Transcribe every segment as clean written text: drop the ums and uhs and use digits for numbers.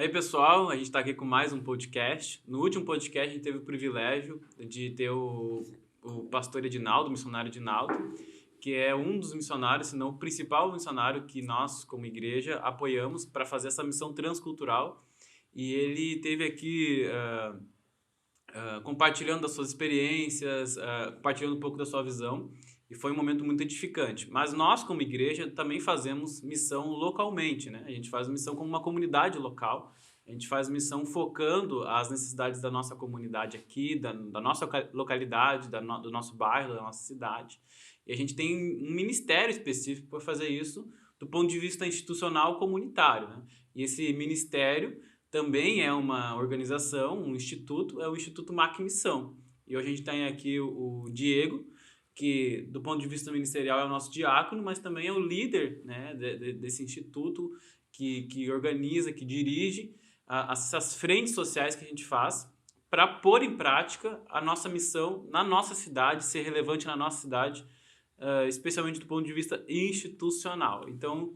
Aí, pessoal, a gente está aqui com mais um podcast. No último podcast, a gente teve o privilégio de ter o pastor Edinaldo, o missionário Edinaldo, que é um dos missionários, se não o principal missionário que nós, como igreja, apoiamos para fazer essa missão transcultural. E ele teve aqui compartilhando das suas experiências, compartilhando um pouco da sua visão, e foi um momento muito edificante. Mas nós, como igreja, também fazemos missão localmente, né? A gente faz missão como uma comunidade local, a gente faz missão focando as necessidades da nossa comunidade aqui, da nossa localidade, do nosso bairro, da nossa cidade. E a gente tem um ministério específico para fazer isso do ponto de vista institucional comunitário, né? E esse ministério também é uma organização, um instituto, é o Instituto Mac Missão. E hoje a gente tem aqui o Diego, que do ponto de vista ministerial é o nosso diácono, mas também é o líder, né, desse instituto que organiza, que dirige essas frentes sociais que a gente faz para pôr em prática a nossa missão na nossa cidade, ser relevante na nossa cidade, especialmente do ponto de vista institucional. Então,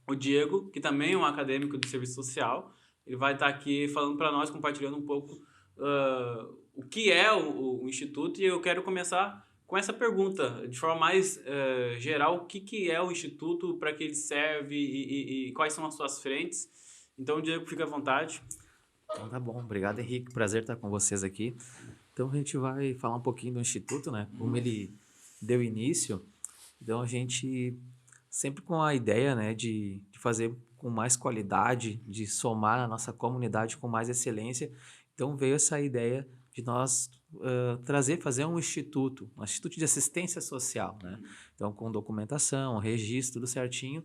o Diego, que também é um acadêmico do serviço social, ele vai estar aqui falando para nós, compartilhando um pouco o que é o Instituto. E eu quero começar com essa pergunta, de forma mais geral, o que é o Instituto, para que ele serve e quais são as suas frentes. Então, Diego, fica à vontade. Então tá bom, obrigado Henrique, prazer estar com vocês aqui. Então a gente vai falar um pouquinho do Instituto, né? Como ele deu início, então a gente sempre com a ideia, né, de fazer com mais qualidade, de somar a nossa comunidade com mais excelência. Então veio essa ideia de nós fazer um instituto de assistência social, né? Então com documentação, registro, tudo certinho,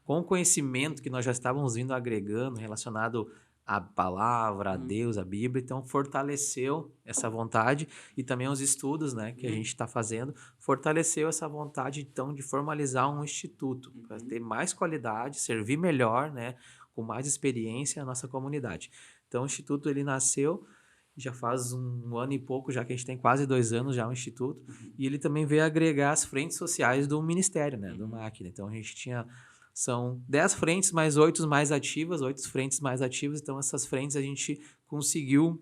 com o conhecimento que nós já estávamos vindo agregando relacionado a palavra, a Deus, a Bíblia, então fortaleceu essa vontade e também os estudos, né, que a gente está fazendo, fortaleceu essa vontade, então, de formalizar um instituto, para ter mais qualidade, servir melhor, né, com mais experiência a nossa comunidade. Então, o Instituto, ele nasceu, já faz um ano e pouco, já que a gente tem quase 2 anos já o Instituto, e ele também veio agregar as frentes sociais do Ministério, né, do MAC. Então, a gente são 10 frentes mais 8 mais ativas, 8 frentes mais ativas. Então, essas frentes a gente conseguiu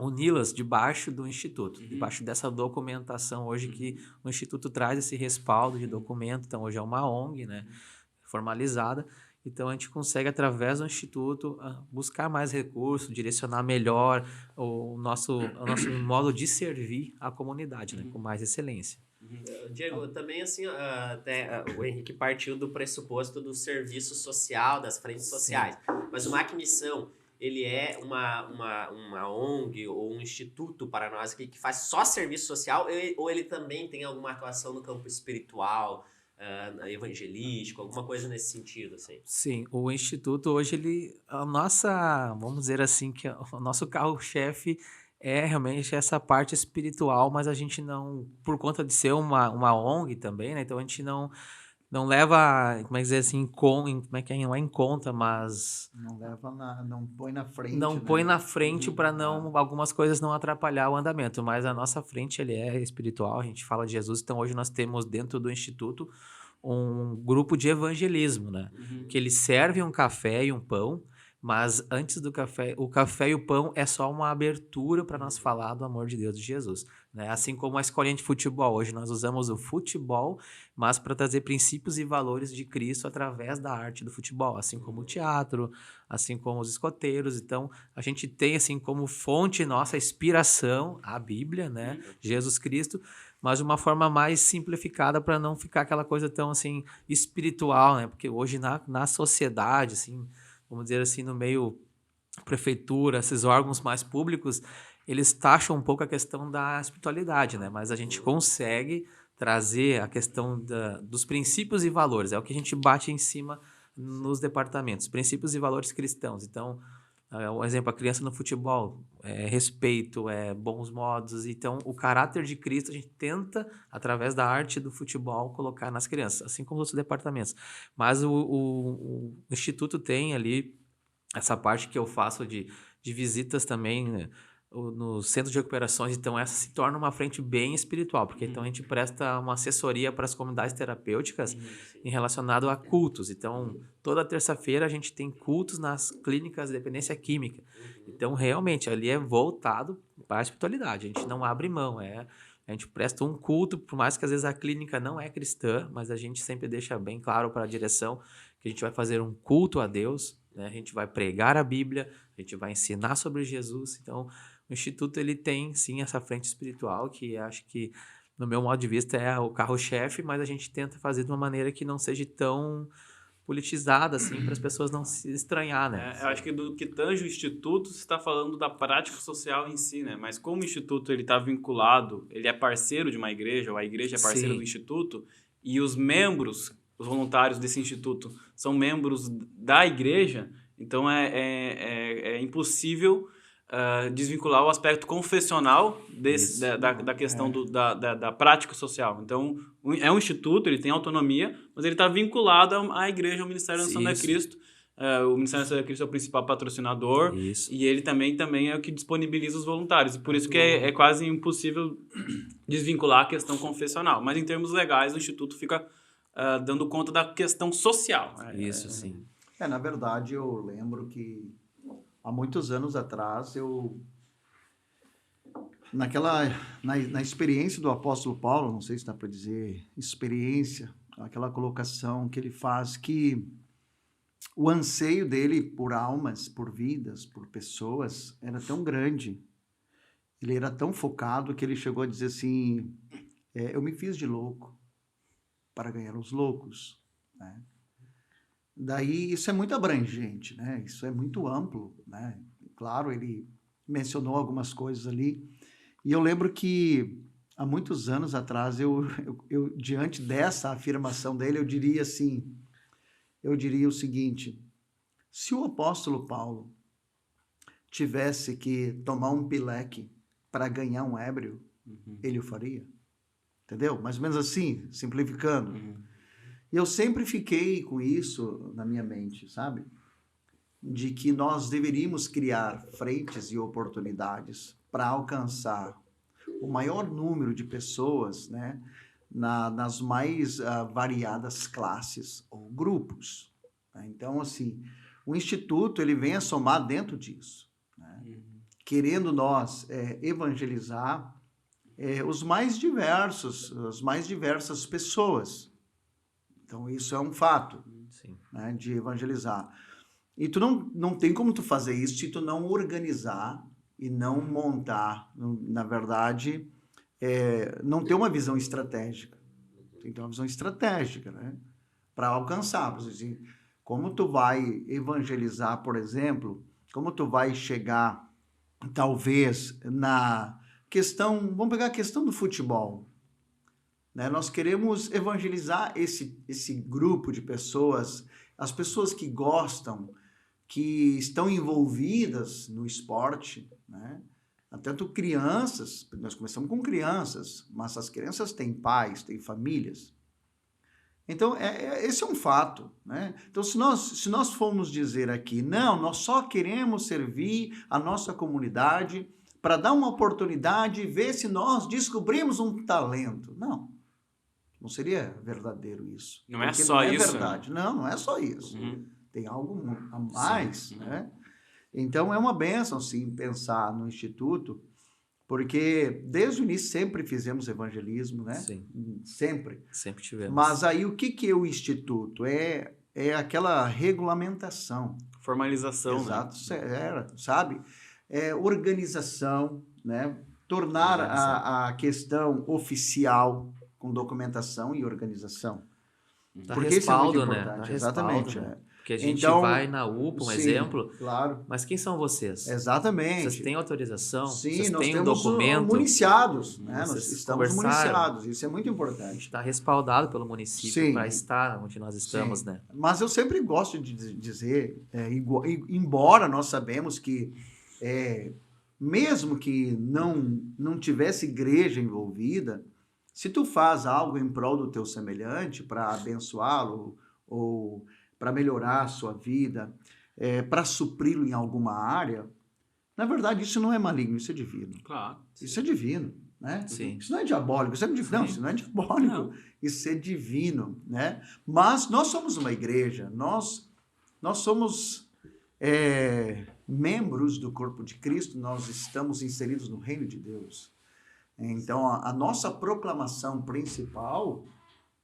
uni-las debaixo do Instituto, debaixo dessa documentação hoje que o Instituto traz esse respaldo de documento. Então, hoje é uma ONG, né, formalizada. Então, a gente consegue, através do Instituto, buscar mais recursos, direcionar melhor o nosso modo de servir a comunidade, né, com mais excelência. Diego, também assim, até o Henrique partiu do pressuposto do serviço social, das frentes sociais. Mas o MAC Missão, ele é uma ONG ou um instituto para nós que faz só serviço social, ou ele também tem alguma atuação no campo espiritual, evangelístico, alguma coisa nesse sentido, assim? Sim, o Instituto hoje, vamos dizer assim, que o nosso carro-chefe é realmente essa parte espiritual, mas a gente não, por conta de ser uma ONG também, né? Então a gente não leva, como é que dizer assim, como é que é, não é em conta, mas Não põe na frente, não né? põe na frente para não algumas coisas não atrapalhar o andamento, mas a nossa frente ele é espiritual, a gente fala de Jesus, então hoje nós temos dentro do Instituto um grupo de evangelismo, né? Que eles servem um café e um pão, mas antes do café, o café e o pão é só uma abertura para nós falar do amor de Deus de Jesus, né? Assim como a escolinha de futebol, hoje nós usamos o futebol, mas para trazer princípios e valores de Cristo através da arte do futebol, assim como o teatro, assim como os escoteiros. Então, a gente tem assim como fonte nossa inspiração a Bíblia, né? Jesus Cristo, mas de uma forma mais simplificada para não ficar aquela coisa tão assim espiritual, né? Porque hoje na sociedade, assim, vamos dizer assim, no meio prefeitura, esses órgãos mais públicos, eles taxam um pouco a questão da espiritualidade, né? Mas a gente consegue trazer a questão dos princípios e valores, é o que a gente bate em cima nos departamentos, princípios e valores cristãos. Então, um exemplo, a criança no futebol, respeito, bons modos. Então, o caráter de Cristo a gente tenta, através da arte do futebol, colocar nas crianças, assim como os outros departamentos. Mas o Instituto tem ali essa parte que eu faço de visitas também, né, no centro de recuperações, então essa se torna uma frente bem espiritual, porque então a gente presta uma assessoria para as comunidades terapêuticas em relacionado a cultos. Então, toda terça-feira a gente tem cultos nas clínicas de dependência química. Então, realmente, ali é voltado para a espiritualidade. A gente não abre mão, a gente presta um culto, por mais que às vezes a clínica não é cristã, mas a gente sempre deixa bem claro para a direção que a gente vai fazer um culto a Deus, né? A gente vai pregar a Bíblia, a gente vai ensinar sobre Jesus. Então, o Instituto ele tem, sim, essa frente espiritual, que acho que, no meu modo de vista, é o carro-chefe, mas a gente tenta fazer de uma maneira que não seja tão politizada, assim, para as pessoas não se estranhar, né? Eu acho que do que tange o Instituto, você está falando da prática social em si, né? Mas como o Instituto ele está vinculado, ele é parceiro de uma igreja, ou a igreja é parceira Sim. do Instituto, e os membros, os voluntários desse Instituto, são membros da igreja, então é impossível desvincular o aspecto confessional Isso. da questão da prática social. Então, é um instituto, ele tem autonomia, mas ele está vinculado à igreja, ao Ministério da Nação de Isso. Cristo. O Ministério da Nação de Cristo é o principal patrocinador. Isso. E ele também é o que disponibiliza os voluntários. E por isso que é quase impossível desvincular a questão confessional. Mas em termos legais, o Instituto fica dando conta da questão social. Isso, sim. Na verdade, eu lembro que há muitos anos atrás, na experiência do apóstolo Paulo, não sei se dá para dizer experiência, aquela colocação que ele faz que o anseio dele por almas, por vidas, por pessoas, era tão grande, ele era tão focado que ele chegou a dizer assim, eu me fiz de louco para ganhar os loucos, né? Daí, isso é muito abrangente, né? Isso é muito amplo, né? Claro, ele mencionou algumas coisas ali. E eu lembro que, há muitos anos atrás, eu diante dessa afirmação dele, eu diria o seguinte, se o apóstolo Paulo tivesse que tomar um pileque para ganhar um ébrio, ele o faria. Entendeu? Mais ou menos assim, simplificando. E eu sempre fiquei com isso na minha mente, sabe? De que nós deveríamos criar frentes e oportunidades para alcançar o maior número de pessoas, né? Nas mais variadas classes ou grupos. Né? Então, assim, o Instituto ele vem a somar dentro disso, né? Querendo nós evangelizar as mais diversas pessoas. Então, isso é um fato, né, de evangelizar. E tu não tem como tu fazer isso se tu não organizar e não montar, na verdade, não ter uma visão estratégica. Tem que ter uma visão estratégica, né, para alcançar. Por exemplo, como tu vai evangelizar, por exemplo, como tu vai chegar, talvez, na questão... Vamos pegar a questão do futebol. Né? Nós queremos evangelizar esse grupo de pessoas, as pessoas que gostam, que estão envolvidas no esporte, né? Tanto crianças, nós começamos com crianças, mas as crianças têm pais, têm famílias. Então, esse é um fato, né? Então, se nós formos dizer aqui, não, nós só queremos servir a nossa comunidade para dar uma oportunidade e ver se nós descobrimos um talento. Não seria verdadeiro isso. Não é só isso. Não é verdade. Né? Não é só isso. Tem algo a mais, sim, né? Então, é uma bênção, sim, pensar no Instituto, porque desde o início sempre fizemos evangelismo, né? Sim. Sempre. Sempre tivemos. Mas aí o que é o Instituto? É aquela regulamentação. Formalização. Exato, né? Sabe? Organização, né? Tornar a questão oficial com documentação e organização. Porque respaldo, isso é muito importante. Né? Exatamente. Né? Porque a gente vai na UPA, um exemplo. Claro. Mas quem são vocês? Exatamente. Vocês têm autorização? Sim, vocês nós têm temos documento? Municiados, né? Nós estamos municiados. Isso é muito importante. A gente está respaldado pelo município para estar onde nós estamos, né? Mas eu sempre gosto de dizer, embora nós sabemos que mesmo que não tivesse igreja envolvida, se tu faz algo em prol do teu semelhante para abençoá-lo ou para melhorar a sua vida, para supri-lo em alguma área, Na verdade, isso não é maligno, isso é divino. Claro. Isso é divino, né? Sim. Isso não é diabólico, isso é não, isso não é diabólico, Não. isso é divino, né? Mas nós somos uma igreja, nós somos membros do corpo de Cristo, nós estamos inseridos no reino de Deus. Então, a nossa proclamação principal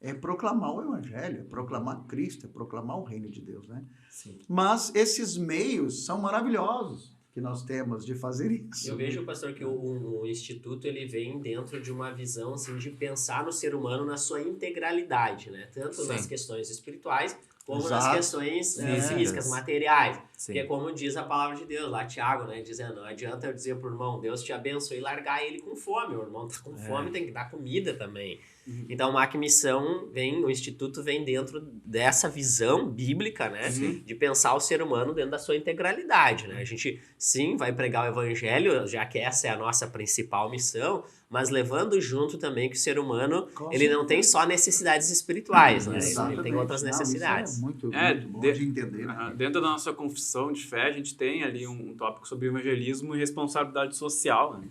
é proclamar o Evangelho, é proclamar Cristo, é proclamar o reino de Deus, né? Sim. Mas esses meios são maravilhosos que nós temos de fazer isso. Eu vejo, pastor, que o Instituto ele vem dentro de uma visão assim, de pensar no ser humano na sua integralidade, né? Tanto Sim. nas questões espirituais como Exato. nas questões Físicas. físicas, materiais. Sim. Que é como diz a palavra de Deus, lá Tiago, né? Dizendo, não adianta eu dizer pro irmão, Deus te abençoe e largar ele com fome. O irmão tá com fome, tem que dar comida também. Então, o MAC Missão o Instituto vem dentro dessa visão bíblica, né? De pensar o ser humano dentro da sua integralidade, né? A gente, sim, vai pregar o evangelho, já que essa é a nossa principal missão, mas levando junto também que o ser humano, ele não tem só necessidades espirituais, né? Ele tem Exatamente. outras Não, isso necessidades. é muito bom de- de entender. Né? Dentro da nossa confissão de fé, a gente tem ali um tópico sobre evangelismo e responsabilidade social, né?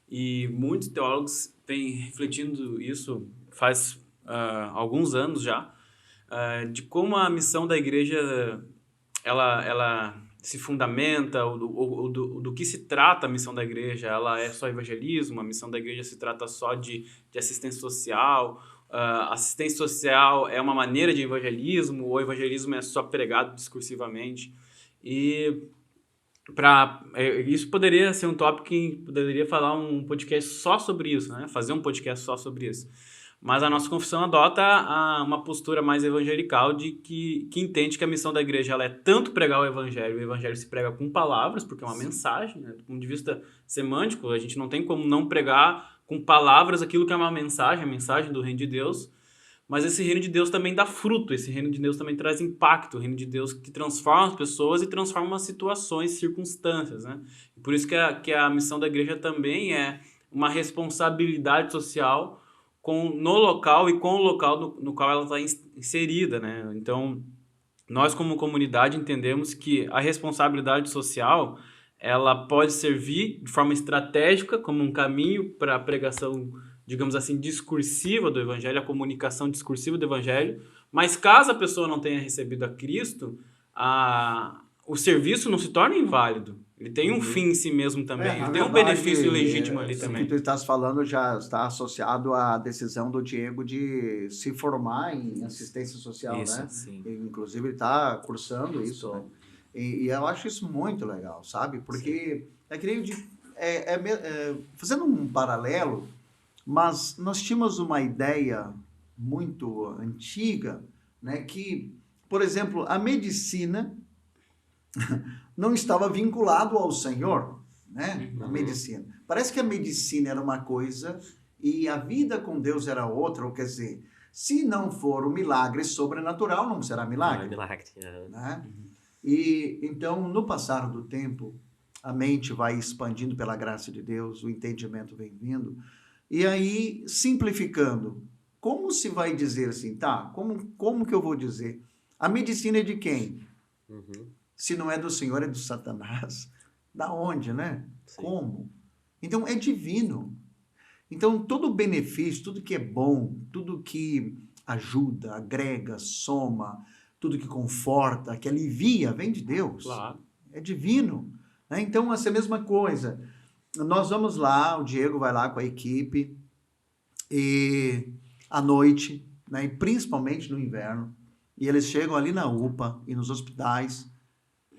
E muitos teólogos têm refletindo isso faz alguns anos já, de como a missão da igreja ela se fundamenta, do que se trata a missão da igreja. Ela é só evangelismo, a missão da igreja se trata só de assistência social, assistência social é uma maneira de evangelismo, ou o evangelismo é só pregado discursivamente. E isso poderia ser um tópico que poderia falar um podcast só sobre isso, né? Fazer um podcast só sobre isso. Mas a nossa confissão adota uma postura mais evangelical de que entende que a missão da igreja ela é tanto pregar o evangelho se prega com palavras, porque é uma mensagem, né? Do ponto de vista semântico, a gente não tem como não pregar com palavras aquilo que é uma mensagem, a mensagem do reino de Deus, mas esse reino de Deus também dá fruto, esse reino de Deus também traz impacto, o reino de Deus que transforma as pessoas e transforma as situações, circunstâncias, né? E por isso que a missão da igreja também é uma responsabilidade social no local e com o local no qual ela está inserida, né? Então, nós como comunidade entendemos que a responsabilidade social ela pode servir de forma estratégica como um caminho para a pregação, digamos assim, discursiva do evangelho, a comunicação discursiva do evangelho, mas caso a pessoa não tenha recebido a Cristo, o serviço não se torna inválido. Ele tem um fim em si mesmo também. Ele tem um benefício legítimo ali também. O que tu estás falando já está associado à decisão do Diego de se formar em assistência social, Isso, né? sim. Inclusive, ele está cursando isso, né? E eu acho isso muito legal, sabe? Porque é que nem fazendo um paralelo, mas nós tínhamos uma ideia muito antiga, né? Que, por exemplo, a medicina não estava vinculado ao Senhor, né? A medicina. Parece que a medicina era uma coisa e a vida com Deus era outra, ou quer dizer, se não for um milagre sobrenatural, não será milagre. Não é milagre. Né? E então, no passar do tempo, a mente vai expandindo pela graça de Deus, o entendimento vem vindo, e aí, simplificando, como se vai dizer assim, tá, como que eu vou dizer? A medicina é de quem? Se não é do Senhor, é do Satanás. Da onde, né? Sim. Como? Então, é divino. Então, todo benefício, tudo que é bom, tudo que ajuda, agrega, soma, tudo que conforta, que alivia, vem de Deus. Claro. É divino. Né? Então, essa é a mesma coisa. Nós vamos lá, o Diego vai lá com a equipe, e à noite, né, e principalmente no inverno, e eles chegam ali na UPA e nos hospitais,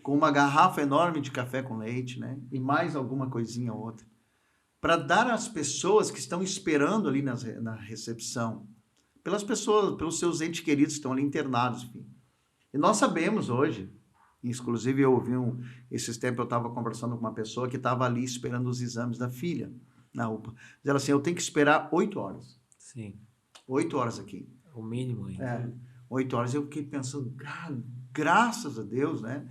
com uma garrafa enorme de café com leite, né? E mais alguma coisinha ou outra, para dar às pessoas que estão esperando ali na recepção, pelas pessoas, pelos seus entes queridos que estão ali internados, enfim. E nós sabemos hoje, inclusive eu ouvi esses tempos eu estava conversando com uma pessoa que estava ali esperando os exames da filha na UPA. Diz ela assim, eu tenho que esperar 8 horas. Sim. 8 horas aqui. O mínimo ainda. 8 horas. Eu fiquei pensando, graças a Deus, né?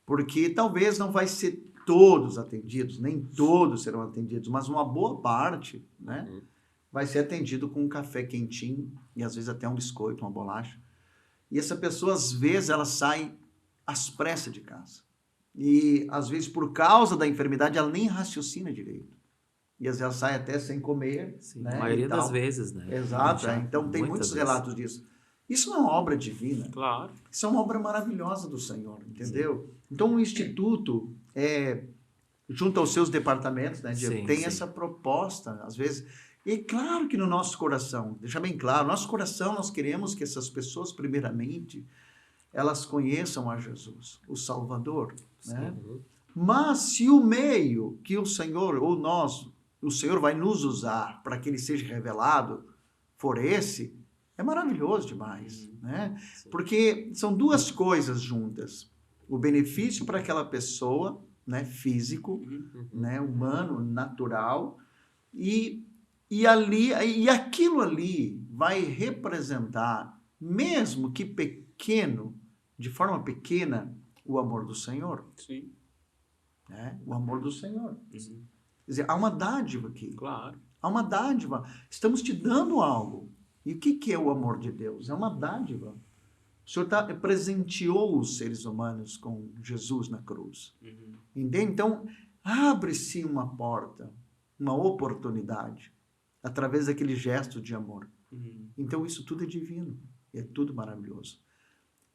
Porque talvez não vai ser todos atendidos, nem todos serão atendidos, mas uma boa parte, né, vai ser atendido com um café quentinho e às vezes até um biscoito, uma bolacha. E essa pessoa, às vezes, ela sai às pressas de casa. E, às vezes, por causa da enfermidade, ela nem raciocina direito. E às vezes ela sai até sem comer. Sim, né, a maioria e tal. das vezes, né? Exato, Já, então tem muitos muitas vezes. relatos disso. Isso não é uma obra divina. Claro. Isso é uma obra maravilhosa do Senhor, entendeu? Então o Instituto, junto aos seus departamentos, né, Diego, Sim, tem sim. essa proposta, às vezes. E claro que no nosso coração, deixa bem claro, nosso coração nós queremos que essas pessoas, primeiramente, elas conheçam a Jesus, o Salvador, né? Mas se o meio que o Senhor, ou nós, o Senhor vai nos usar para que ele seja revelado, for esse, é maravilhoso demais, né? Porque são duas coisas juntas. O benefício para aquela pessoa, né, físico, né, humano, natural, e aquilo ali vai representar, mesmo que pequeno, de forma pequena, o amor do Senhor. Sim. Né? O amor do Senhor. Quer dizer, há uma dádiva aqui. Claro. Há uma dádiva. Estamos te dando algo. E o que é o amor de Deus? É uma dádiva. O Senhor presenteou os seres humanos com Jesus na cruz. Entende? Então, abre-se uma porta, uma oportunidade, através daquele gesto de amor. Então, isso tudo é divino. É tudo maravilhoso.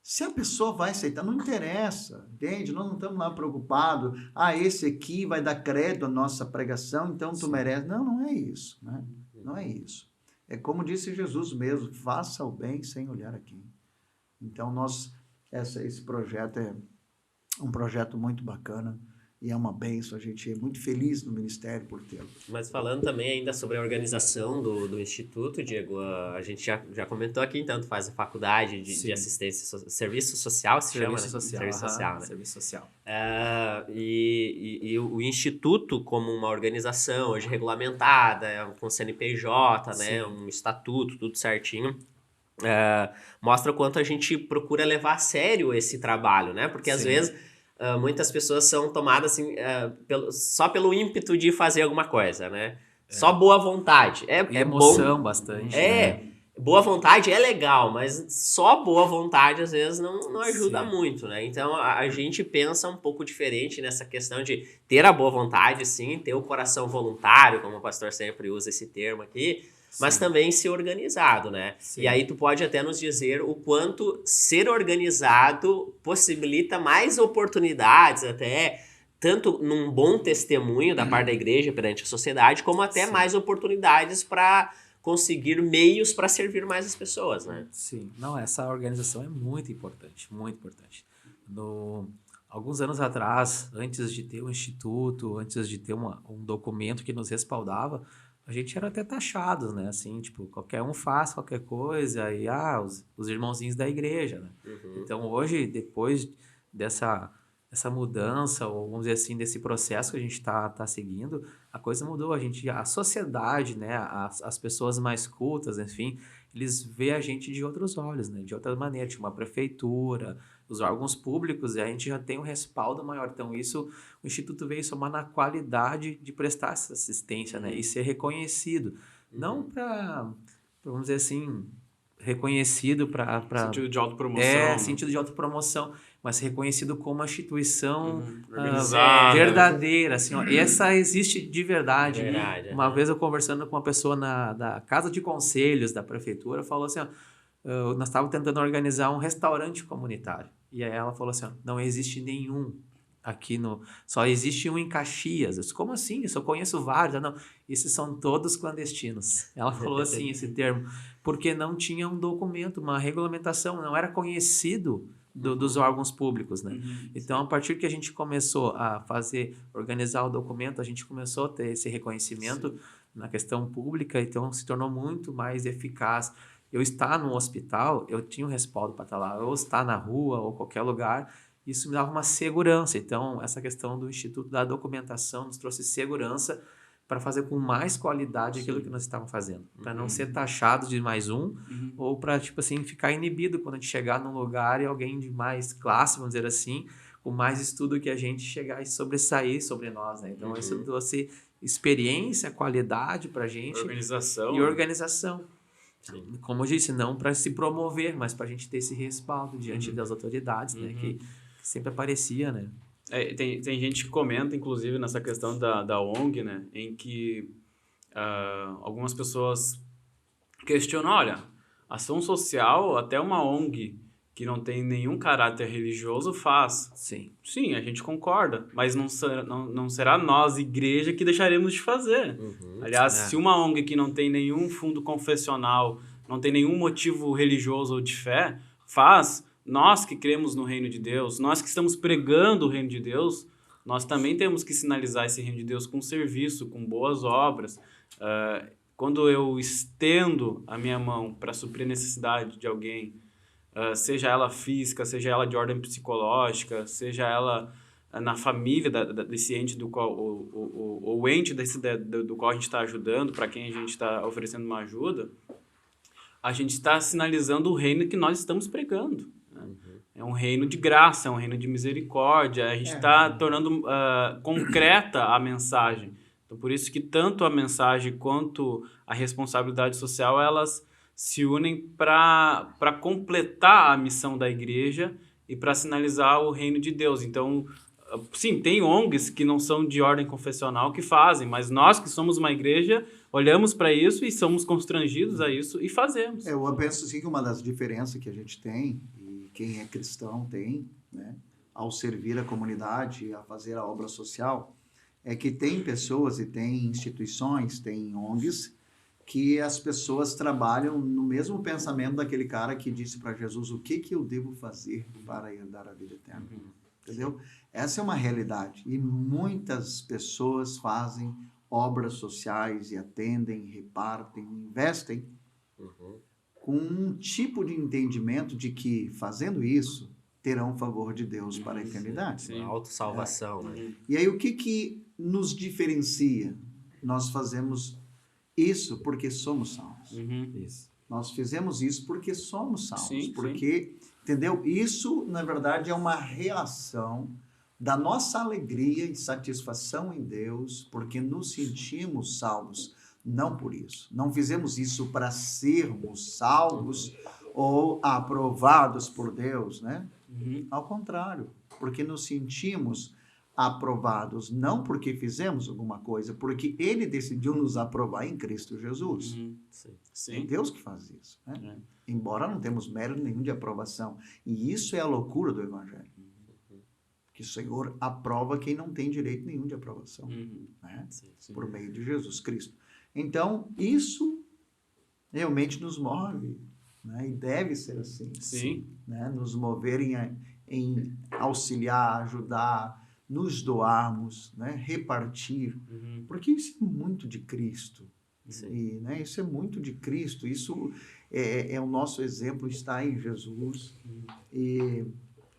Se a pessoa vai aceitar, não interessa, entende? Nós não estamos lá preocupados. Esse aqui vai dar crédito à nossa pregação, então tu merece. Não, não é isso. Né? Não é isso. É como disse Jesus mesmo, faça o bem sem olhar a quem. Então, esse projeto é um projeto muito bacana e é uma bênção. A gente é muito feliz no ministério por tê-lo. Mas falando também ainda sobre a organização do Instituto, Diego, a gente já comentou aqui, então, tu faz a faculdade de assistência, serviço social, se chama, né? Serviço social, né? Serviço social. E o Instituto, como uma organização hoje regulamentada, com CNPJ, né? Um estatuto, tudo certinho, mostra o quanto a gente procura levar a sério esse trabalho, né? Porque às vezes muitas pessoas são tomadas assim, só pelo ímpeto de fazer alguma coisa, né? Só boa vontade. É emoção bom, bastante. boa vontade é legal, mas só boa vontade às vezes não ajuda muito, né? Então a gente pensa um pouco diferente nessa questão de ter a boa vontade, sim, ter o coração voluntário, como o pastor sempre usa esse termo aqui, mas também ser organizado, né? Sim. E aí tu pode até nos dizer o quanto ser organizado possibilita mais oportunidades, até tanto num bom testemunho da parte da igreja perante a sociedade, como até mais oportunidades para conseguir meios para servir mais as pessoas, né? Sim. Não, essa organização é muito importante, muito importante. Alguns anos atrás, antes de ter o Instituto, antes de ter um documento que nos respaldava, a gente era até taxado, né? Assim, tipo, qualquer um faz qualquer coisa e, os irmãozinhos da igreja, né? Então, hoje, depois dessa mudança, ou vamos dizer assim, desse processo que a gente tá seguindo, a coisa mudou. A sociedade, né? As pessoas mais cultas, enfim, eles veem a gente de outros olhos, né? De outra maneira, tipo uma prefeitura, os órgãos públicos, e a gente já tem um respaldo maior. Então, o Instituto veio somar na qualidade de prestar essa assistência, né? E ser reconhecido. Não para, vamos dizer assim, reconhecido para... Sentido de autopromoção. Sentido de autopromoção, mas reconhecido como uma instituição organizada, verdadeira. Assim, essa existe de verdade. Verdade. Uma vez eu conversando com uma pessoa da Casa de Conselhos da Prefeitura, falou assim, nós estávamos tentando organizar um restaurante comunitário. E aí ela falou assim, não existe nenhum aqui só existe um em Caxias. Eu disse, como assim? Eu só conheço vários. Não, esses são todos clandestinos. Ela falou assim, esse termo, porque não tinha um documento, uma regulamentação, não era conhecido dos órgãos públicos, né? Então, a partir que a gente começou a organizar o documento, a gente começou a ter esse reconhecimento na questão pública, então se tornou muito mais eficaz. Eu estar no hospital, eu tinha um respaldo para estar lá, ou estar na rua, ou qualquer lugar, isso me dava uma segurança. Então, essa questão do Instituto da Documentação nos trouxe segurança para fazer com mais qualidade aquilo que nós estávamos fazendo. Para não ser taxado de mais ou para, tipo assim, ficar inibido quando a gente chegar num lugar e alguém de mais classe, vamos dizer assim, com mais estudo que a gente chegar e sobressair sobre nós, né? Então, isso trouxe experiência, qualidade para a gente. Organização. E organização. Como eu disse, não para se promover, mas para a gente ter esse respaldo diante das autoridades, né? Que sempre aparecia, né? Tem gente que comenta, inclusive, nessa questão da ONG, né? Em que algumas pessoas questionam, olha, ação social, até uma ONG que não tem nenhum caráter religioso faz. Sim. Sim, a gente concorda, mas não será nós, igreja, que deixaremos de fazer. Aliás, se uma ONG que não tem nenhum fundo confessional, não tem nenhum motivo religioso ou de fé, faz, nós que cremos no reino de Deus, nós que estamos pregando o reino de Deus, nós também temos que sinalizar esse reino de Deus com serviço, com boas obras. Quando eu estendo a minha mão para suprir a necessidade de alguém, seja ela física, seja ela de ordem psicológica, seja ela na família desse ente do qual, o ente do qual a gente está ajudando, para quem a gente está oferecendo uma ajuda, a gente está sinalizando o reino que nós estamos pregando. Né? É um reino de graça, é um reino de misericórdia, a gente está tornando concreta a mensagem. Então, por isso que tanto a mensagem quanto a responsabilidade social, elas se unem para completar a missão da igreja e para sinalizar o reino de Deus. Então, sim, tem ONGs que não são de ordem confessional que fazem, mas nós que somos uma igreja, olhamos para isso e somos constrangidos a isso e fazemos. Eu penso assim que uma das diferenças que a gente tem, e quem é cristão tem, né, ao servir a comunidade, a fazer a obra social, é que tem pessoas e tem instituições, tem ONGs, que as pessoas trabalham no mesmo pensamento daquele cara que disse para Jesus, o que eu devo fazer para herdar a vida eterna? Entendeu? Essa é uma realidade. E muitas pessoas fazem obras sociais e atendem, repartem, investem com um tipo de entendimento de que, fazendo isso, terão o favor de Deus para a eternidade. Sim. Autossalvação. Né? E aí, o que nos diferencia? Nós fazemos isso porque somos salvos. Isso. Nós fizemos isso porque somos salvos. Sim, porque, entendeu? Isso, na verdade, é uma reação da nossa alegria e satisfação em Deus, porque nos sentimos salvos. Não por isso. Não fizemos isso para sermos salvos ou aprovados por Deus, né? Ao contrário, porque nos sentimos aprovados, não porque fizemos alguma coisa, porque Ele decidiu nos aprovar em Cristo Jesus. Sim. É Deus que faz isso, né? Embora não temos mérito nenhum de aprovação. E isso é a loucura do Evangelho. Que o Senhor aprova quem não tem direito nenhum de aprovação, né? Sim. Por meio de Jesus Cristo. Então, isso realmente nos move, né? E deve ser assim. Sim. Né? Nos moverem em auxiliar, ajudar, nos doarmos, né? Repartir, porque isso é muito de Cristo. E, né, isso é muito de Cristo, isso é o nosso exemplo, está em Jesus. E,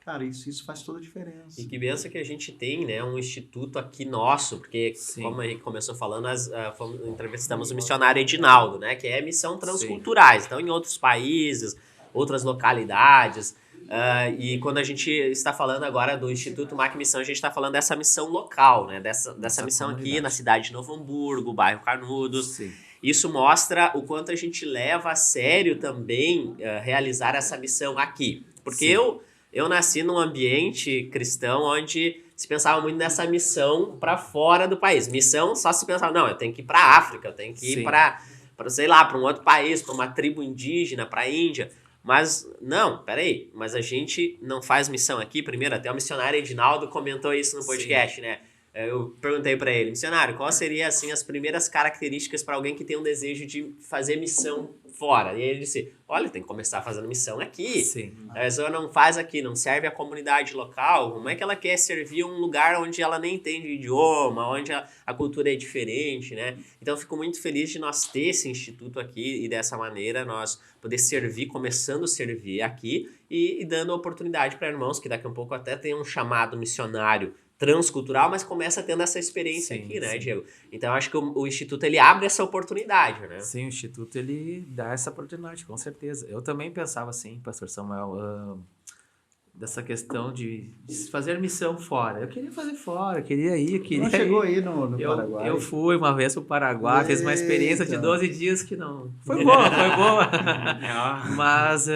cara, isso faz toda a diferença. E que benção que a gente tem, né, um instituto aqui nosso, porque, como a gente começou falando, entrevistamos o missionário Edinaldo, né, que é missão transculturais. Então, em outros países, outras localidades. E quando a gente está falando agora do Instituto MAC Missão, a gente está falando dessa missão local, né? Dessa missão aqui na cidade de Novo Hamburgo, bairro Canudos. Sim. Isso mostra o quanto a gente leva a sério também realizar essa missão aqui. Porque eu nasci num ambiente cristão onde se pensava muito nessa missão para fora do país. Missão só se pensava, não, eu tenho que ir para a África, eu tenho que ir para sei lá, para um outro país, para uma tribo indígena, para a Índia. Mas, não, peraí, mas a gente não faz missão aqui? Primeiro, até o missionário Edinaldo comentou isso no podcast, né? Eu perguntei para ele, missionário, qual seria, assim, as primeiras características para alguém que tem um desejo de fazer missão fora? E ele disse, olha, tem que começar fazendo missão aqui. A pessoa não faz aqui, não serve a comunidade local, como é que ela quer servir um lugar onde ela nem entende o idioma, onde a cultura é diferente, né? Então, eu fico muito feliz de nós ter esse instituto aqui e dessa maneira nós poder servir, começando a servir aqui e dando oportunidade para irmãos que daqui a pouco até tem um chamado missionário transcultural, mas começa tendo essa experiência aqui, né, Diego? Então, acho que o Instituto, ele abre essa oportunidade, né? Sim, o Instituto, ele dá essa oportunidade, com certeza. Eu também pensava assim, pastor Samuel, dessa questão de fazer missão fora. Eu queria fazer fora, eu queria ir, eu queria Não chegou aí no Paraguai? Eu fui uma vez pro Paraguai, fiz uma experiência de 12 dias que não... Foi boa. Mas...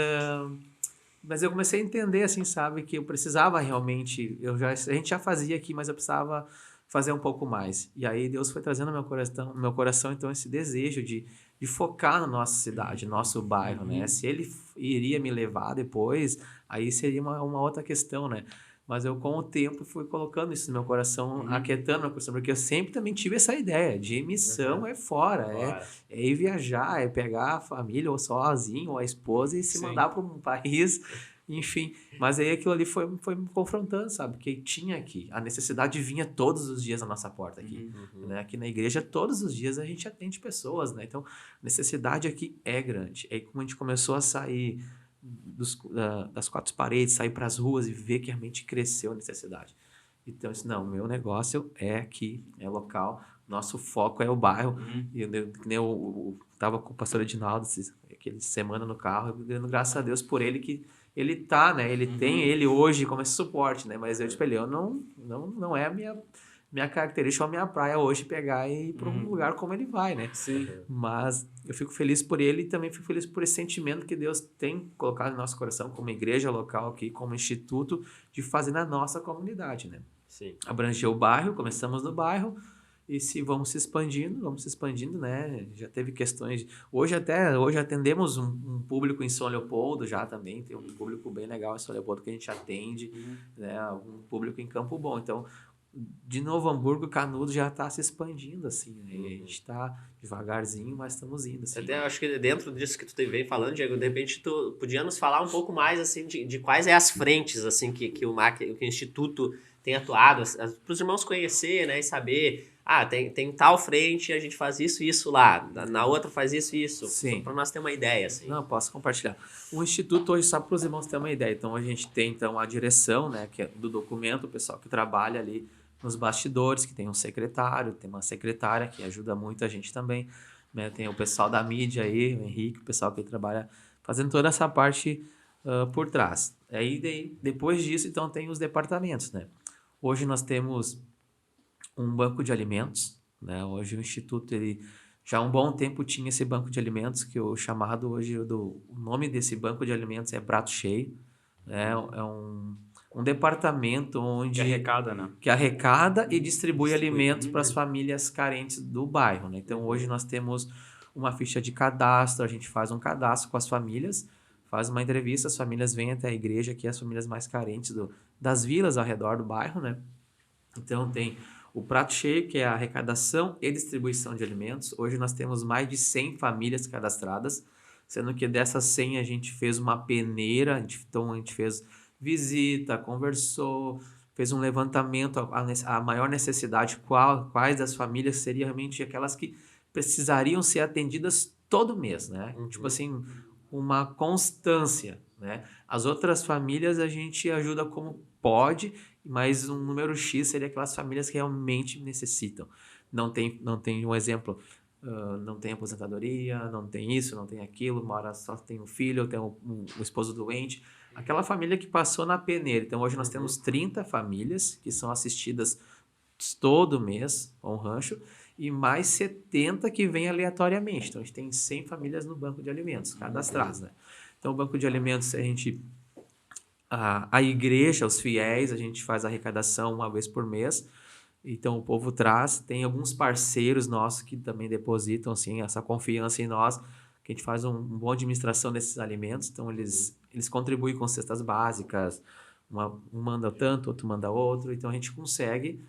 Mas eu comecei a entender, assim, sabe, que eu precisava realmente, a gente já fazia aqui, mas eu precisava fazer um pouco mais. E aí Deus foi trazendo ao meu coração então, esse desejo de focar na nossa cidade, nosso bairro, né? Se ele iria me levar depois, aí seria uma outra questão, né? Mas eu, com o tempo, fui colocando isso no meu coração, aquietando meu coração, porque eu sempre também tive essa ideia de missão é fora, é ir viajar, é pegar a família, ou sozinho, ou a esposa, e se mandar para um país, enfim. Mas aí aquilo ali foi me confrontando, sabe? Porque tinha aqui, a necessidade vinha todos os dias na nossa porta aqui. Né? Aqui na igreja, todos os dias a gente atende pessoas, né? Então, a necessidade aqui é grande. Aí, como a gente começou a sair das quatro paredes, sair para as ruas e ver que realmente cresceu a necessidade. Então, isso não, meu negócio é aqui, é local, nosso foco é o bairro. E eu estava com o pastor Edinaldo aquele semana no carro, dando graças a Deus por ele, que ele tá, né? Ele tem ele hoje como esse suporte, né? Mas eu te falei, não é a minha característica ou a minha praia hoje pegar e ir para um lugar como ele vai, né? Sim. Mas eu fico feliz por ele e também fico feliz por esse sentimento que Deus tem colocado no nosso coração como igreja local aqui, como instituto, de fazer na nossa comunidade, né? Sim. Abranger o bairro, começamos no bairro e se vamos se expandindo, né? Já teve questões... Hoje atendemos um público em São Leopoldo já também, tem um público bem legal em São Leopoldo que a gente atende, né? Um público em Campo Bom, então... De Novo Hamburgo, Canudos já está se expandindo, assim, né? E a gente está devagarzinho, mas estamos indo, assim. Até acho que dentro disso que tu vem falando, Diego, de repente tu podia nos falar um pouco mais, assim, de quais as frentes, assim, que o Instituto tem atuado, para os irmãos conhecer, né, e saber, tem tal frente, a gente faz isso lá, na outra faz isso, para nós ter uma ideia, assim. Não, posso compartilhar. O Instituto hoje, só para os irmãos terem uma ideia, então a gente tem, então, a direção, né, que é do documento, o pessoal que trabalha ali nos bastidores, que tem um secretário, tem uma secretária que ajuda muito a gente também, né? Tem o pessoal da mídia aí, o Henrique, o pessoal que trabalha fazendo toda essa parte por trás. Aí, depois disso, então, tem os departamentos, né? Hoje nós temos um banco de alimentos, né? Hoje o Instituto, ele já há um bom tempo tinha esse banco de alimentos, que o chamado hoje, o nome desse banco de alimentos é Prato Cheio, né? É um departamento onde... Que arrecada e distribui alimentos para as famílias carentes do bairro, né? Então, hoje nós temos uma ficha de cadastro, a gente faz um cadastro com as famílias, faz uma entrevista, as famílias vêm até a igreja, que é as famílias mais carentes das vilas ao redor do bairro, né? Então, tem o Prato Cheio, que é a arrecadação e distribuição de alimentos. Hoje nós temos mais de 100 famílias cadastradas, sendo que dessas 100 a gente fez uma peneira, então a gente fez... visita, conversou, fez um levantamento, a maior necessidade, quais das famílias seriam realmente aquelas que precisariam ser atendidas todo mês, né? Tipo assim, uma constância, né? As outras famílias a gente ajuda como pode, mas um número X seria aquelas famílias que realmente necessitam. Não tem um exemplo... não tem aposentadoria, não tem isso, não tem aquilo, mora só tem um filho, tem um esposo doente. Aquela família que passou na peneira. Então, hoje nós temos 30 famílias que são assistidas todo mês com o rancho e mais 70 que vêm aleatoriamente. Então, a gente tem 100 famílias no banco de alimentos cadastradas, né? Então, o banco de alimentos, a igreja, os fiéis, a gente faz a arrecadação uma vez por mês. Então, o povo traz. Tem alguns parceiros nossos que também depositam, assim, essa confiança em nós, que a gente faz uma boa administração desses alimentos. Então, eles contribuem com cestas básicas. Um manda tanto, outro manda outro. Então, a gente consegue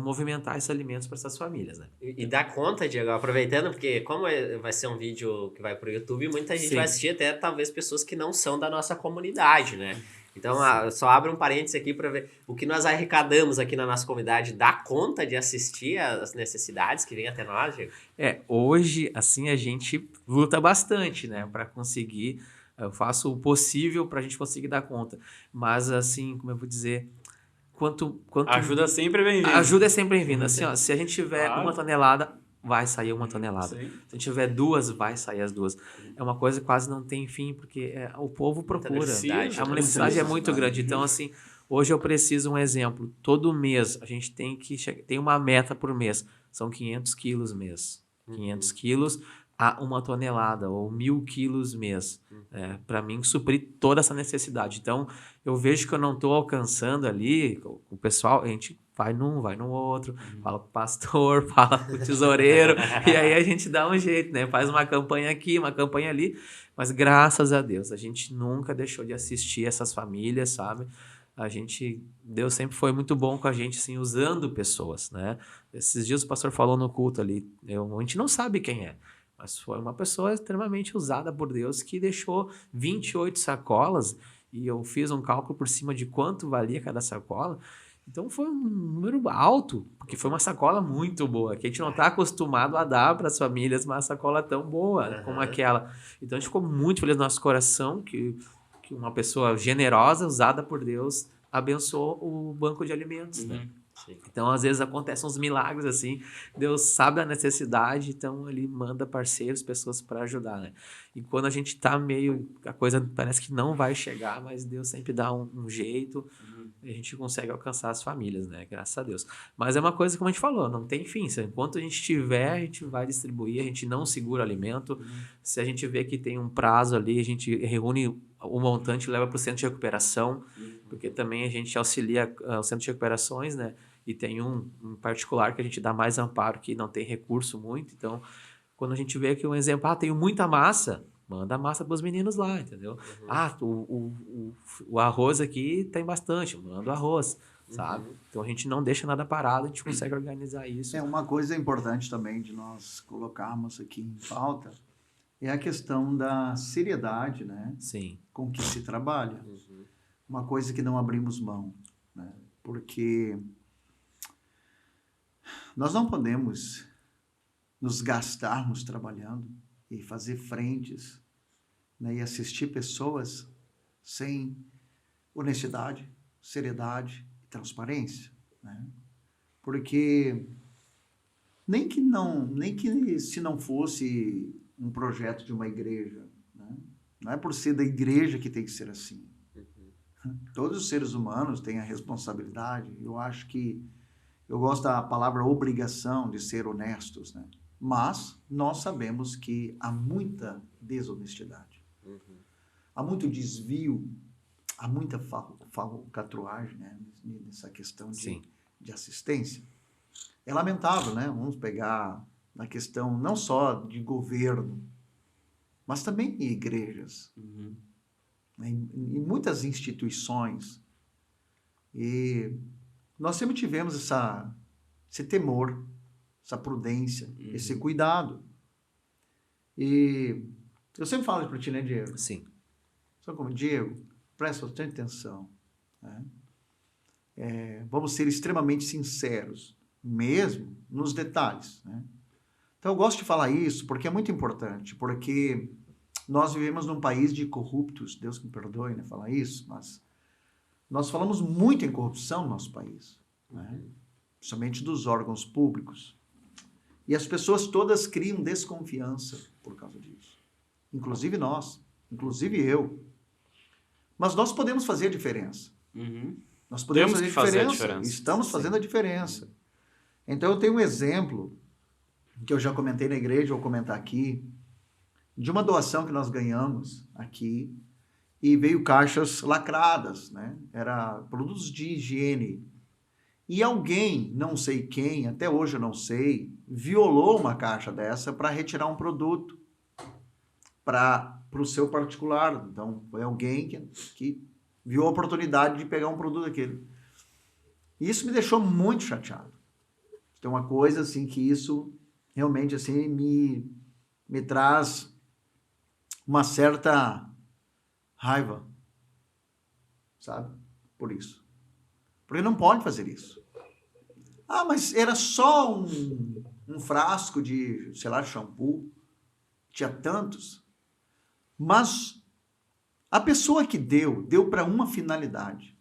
movimentar esses alimentos para essas famílias, né? E dá conta, Diego, aproveitando, porque como vai ser um vídeo que vai para o YouTube, muita gente vai assistir, até talvez pessoas que não são da nossa comunidade, né? Então, só abro um parênteses aqui para ver o que nós arrecadamos aqui na nossa comunidade. Dá conta de assistir às necessidades que vêm até nós, Diego? Hoje, assim, a gente luta bastante, né? Para conseguir, eu faço o possível para a gente conseguir dar conta. Mas, assim, como eu vou dizer... Ajuda sempre bem-vinda. Ajuda é sempre bem-vinda. Assim, ó, se a gente tiver 1 tonelada, vai sair 1 tonelada. Sim. Se a gente tiver 2, vai sair as 2. É uma coisa que quase não tem fim, porque o povo procura. A necessidade é muito grande. Então, assim, hoje eu preciso um exemplo. Todo mês, a gente tem uma meta por mês. São 500 quilos mês. 500 quilos a 1 tonelada ou 1.000 quilos mês. Para mim, suprir toda essa necessidade. Então, eu vejo que eu não estou alcançando ali com o pessoal, a gente vai num, vai no outro, fala com o pastor, fala com o tesoureiro, e aí a gente dá um jeito, né? Faz uma campanha aqui, uma campanha ali, mas graças a Deus, a gente nunca deixou de assistir essas famílias, sabe? Deus sempre foi muito bom com a gente, assim, usando pessoas, né? Esses dias o pastor falou no culto ali, a gente não sabe quem é, mas foi uma pessoa extremamente usada por Deus que deixou 28 sacolas, e eu fiz um cálculo por cima de quanto valia cada sacola. Então foi um número alto, porque foi uma sacola muito boa, que a gente não está acostumado a dar para as famílias uma sacola tão boa como aquela. Então a gente ficou muito feliz no nosso coração que uma pessoa generosa, usada por Deus, abençoou o banco de alimentos, né? Então, às vezes, acontecem uns milagres, assim, Deus sabe a necessidade, então Ele manda parceiros, pessoas para ajudar, né? E quando a gente tá a coisa parece que não vai chegar, mas Deus sempre dá um jeito, e a gente consegue alcançar as famílias, né? Graças a Deus. Mas é uma coisa, como a gente falou, não tem fim. Enquanto a gente tiver, a gente vai distribuir, a gente não segura alimento. Se a gente vê que tem um prazo ali, a gente reúne o montante e leva para o centro de recuperação, porque também a gente auxilia o centro de recuperações, né? E tem um particular que a gente dá mais amparo, que não tem recurso muito. Então, quando a gente vê aqui um exemplo, tenho muita massa, manda a massa para os meninos lá, entendeu? O arroz aqui tem bastante, manda o arroz, sabe? Então, a gente não deixa nada parado, a gente consegue organizar isso. Uma coisa importante também de nós colocarmos aqui em pauta é a questão da seriedade, né? Sim. Com que se trabalha. Uma coisa que não abrimos mão, né? Porque nós não podemos nos gastarmos trabalhando e fazer frentes, né, e assistir pessoas sem honestidade, seriedade e transparência, né? Porque nem que se não fosse um projeto de uma igreja, né? Não é por ser da igreja que tem que ser assim. Todos os seres humanos têm a responsabilidade. Eu gosto da palavra obrigação de ser honestos, né? Mas nós sabemos que há muita desonestidade. Há muito desvio, há muita falcatruagem, né? Nessa questão de assistência. É lamentável, né? Vamos pegar na questão não só de governo, mas também em igrejas, em muitas instituições. E nós sempre tivemos esse temor, essa prudência, esse cuidado. E eu sempre falo para ti, né, Diego? Sim. Só como, Diego, presta bastante atenção, né? Vamos ser extremamente sinceros, mesmo nos detalhes, né? Então, eu gosto de falar isso porque é muito importante, porque nós vivemos num país de corruptos, Deus me perdoe, né, falar isso, mas nós falamos muito em corrupção no nosso país, né? Principalmente dos órgãos públicos. E as pessoas todas criam desconfiança por causa disso. Inclusive nós, inclusive eu. Mas nós podemos fazer a diferença. Nós podemos fazer a diferença. Estamos fazendo a diferença. Então, eu tenho um exemplo que eu já comentei na igreja, vou comentar aqui, de uma doação que nós ganhamos aqui, e veio caixas lacradas, né? Era produtos de higiene. E alguém, não sei quem, até hoje eu não sei, violou uma caixa dessa para retirar um produto para o seu particular. Então, foi alguém que viu a oportunidade de pegar um produto daquele. E isso me deixou muito chateado. Tem uma coisa assim que isso realmente assim me traz uma certa raiva, sabe? Por isso. Porque não pode fazer isso. Mas era só um frasco de, sei lá, shampoo. Tinha tantos. Mas a pessoa que deu para uma finalidade.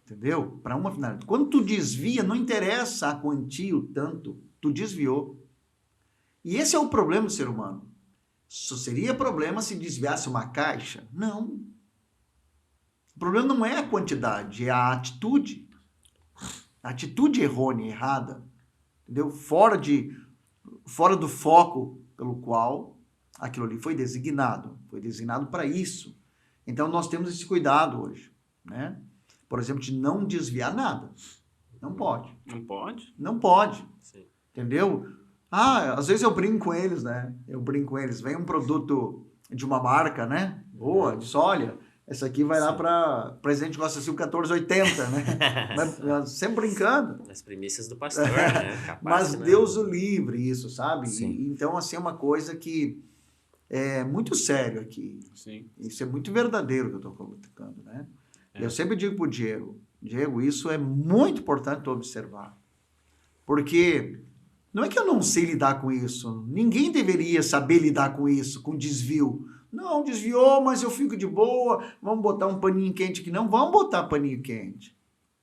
Entendeu? Para uma finalidade. Quando tu desvia, não interessa a quantia, o tanto. Tu desviou. E esse é o problema do ser humano. Só seria problema se desviasse uma caixa? Não. O problema não é a quantidade, é a atitude. A atitude errônea, errada. Entendeu? Fora do foco pelo qual aquilo ali foi designado para isso. Então, nós temos esse cuidado hoje, né? Por exemplo, de não desviar nada. Não pode. Não pode? Não pode. Sim. Entendeu? Às vezes eu brinco com eles, né? Vem um produto de uma marca, né? Boa, diz, olha, essa aqui vai lá para Presidente Costa Silva 1480, né? Mas, sempre brincando. As primícias do pastor, né? Capaz Mas que não. Deus o livre, isso, sabe? Sim. Então, assim, é uma coisa que é muito sério aqui. Sim. Isso é muito verdadeiro que eu estou colocando, né? Eu sempre digo para o Diego, isso é muito importante tu observar. Porque não é que eu não sei lidar com isso. Ninguém deveria saber lidar com isso, com desvio. Não, desviou, mas eu fico de boa. Vamos botar um paninho quente aqui. Não, vamos botar paninho quente.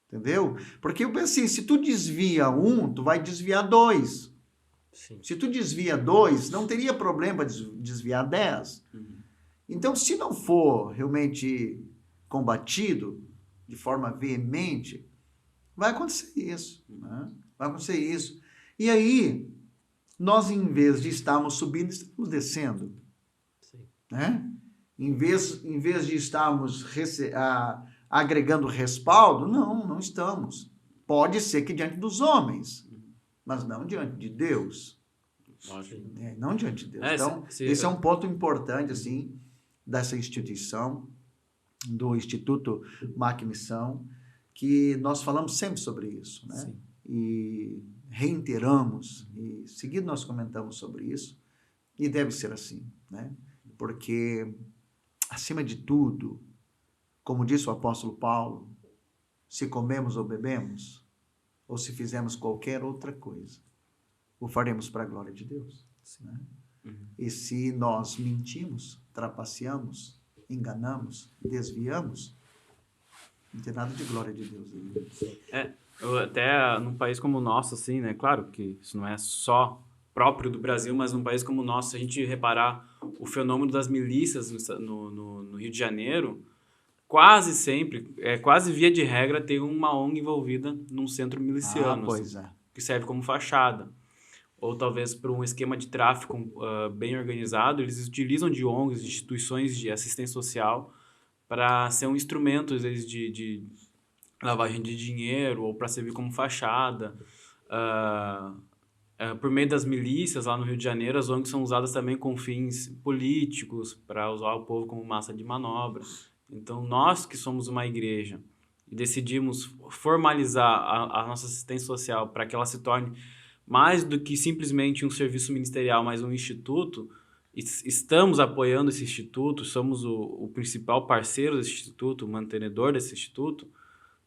Entendeu? Porque eu penso assim, se tu desvia um, tu vai desviar 2. Sim. Se tu desvia 2, não teria problema desviar 10. Então, se não for realmente combatido de forma veemente, vai acontecer isso. Né? Vai acontecer isso. E aí, nós, em vez de estarmos subindo, estamos descendo. Sim. Né? Em vez de estarmos agregando respaldo, não estamos. Pode ser que diante dos homens, mas não diante de Deus. Lógico. Não diante de Deus. É, então, esse é um ponto importante, assim, dessa instituição, do Instituto Mac Missão, que nós falamos sempre sobre isso, né? Sim. E reiteramos, e seguido nós comentamos sobre isso, e deve ser assim, né? Porque, acima de tudo, como disse o apóstolo Paulo, se comemos ou bebemos, ou se fizermos qualquer outra coisa, o faremos para a glória de Deus. Né? E se nós mentimos, trapaceamos, enganamos, desviamos, não tem nada de glória de Deus. Até num país como o nosso, assim, né? Claro que isso não é só próprio do Brasil, mas num país como o nosso, se a gente reparar o fenômeno das milícias no Rio de Janeiro, quase sempre, quase via de regra, tem uma ONG envolvida num centro miliciano, Pois assim, que serve como fachada. Ou talvez para um esquema de tráfico bem organizado, eles utilizam de ONGs, de instituições de assistência social, para ser um instrumento, às vezes, de lavagem de dinheiro ou para servir como fachada. Por meio das milícias lá no Rio de Janeiro, as ONGs são usadas também com fins políticos, para usar o povo como massa de manobra. Então, nós que somos uma igreja e decidimos formalizar a nossa assistência social para que ela se torne mais do que simplesmente um serviço ministerial, mas um instituto, estamos apoiando esse instituto, somos o principal parceiro desse instituto, o mantenedor desse instituto,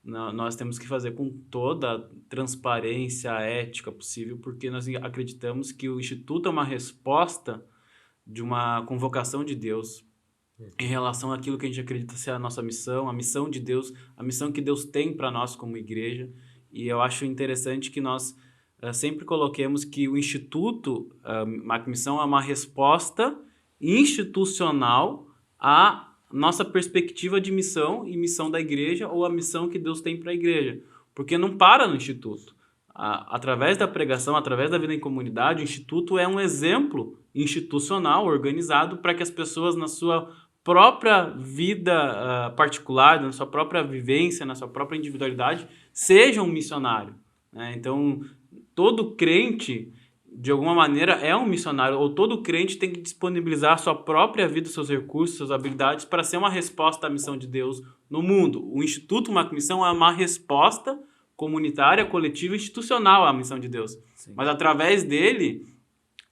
nós temos que fazer com toda a transparência, a ética possível, porque nós acreditamos que o instituto é uma resposta de uma convocação de Deus em relação àquilo que a gente acredita ser a nossa missão, a missão de Deus, a missão que Deus tem para nós como igreja. E eu acho interessante que nós sempre coloquemos que o Instituto Mac Missão é uma resposta institucional à nossa perspectiva de missão e missão da igreja, ou a missão que Deus tem para a igreja. Porque não para no Instituto. Através da pregação, através da vida em comunidade, o Instituto é um exemplo institucional, organizado, para que as pessoas, na sua própria vida particular, na sua própria vivência, na sua própria individualidade, sejam um missionário. Né? Então, todo crente, de alguma maneira, é um missionário, ou todo crente tem que disponibilizar a sua própria vida, seus recursos, suas habilidades, para ser uma resposta à missão de Deus no mundo. O Instituto Mac Missão é uma resposta comunitária, coletiva, institucional à missão de Deus. Sim. Mas, através dele,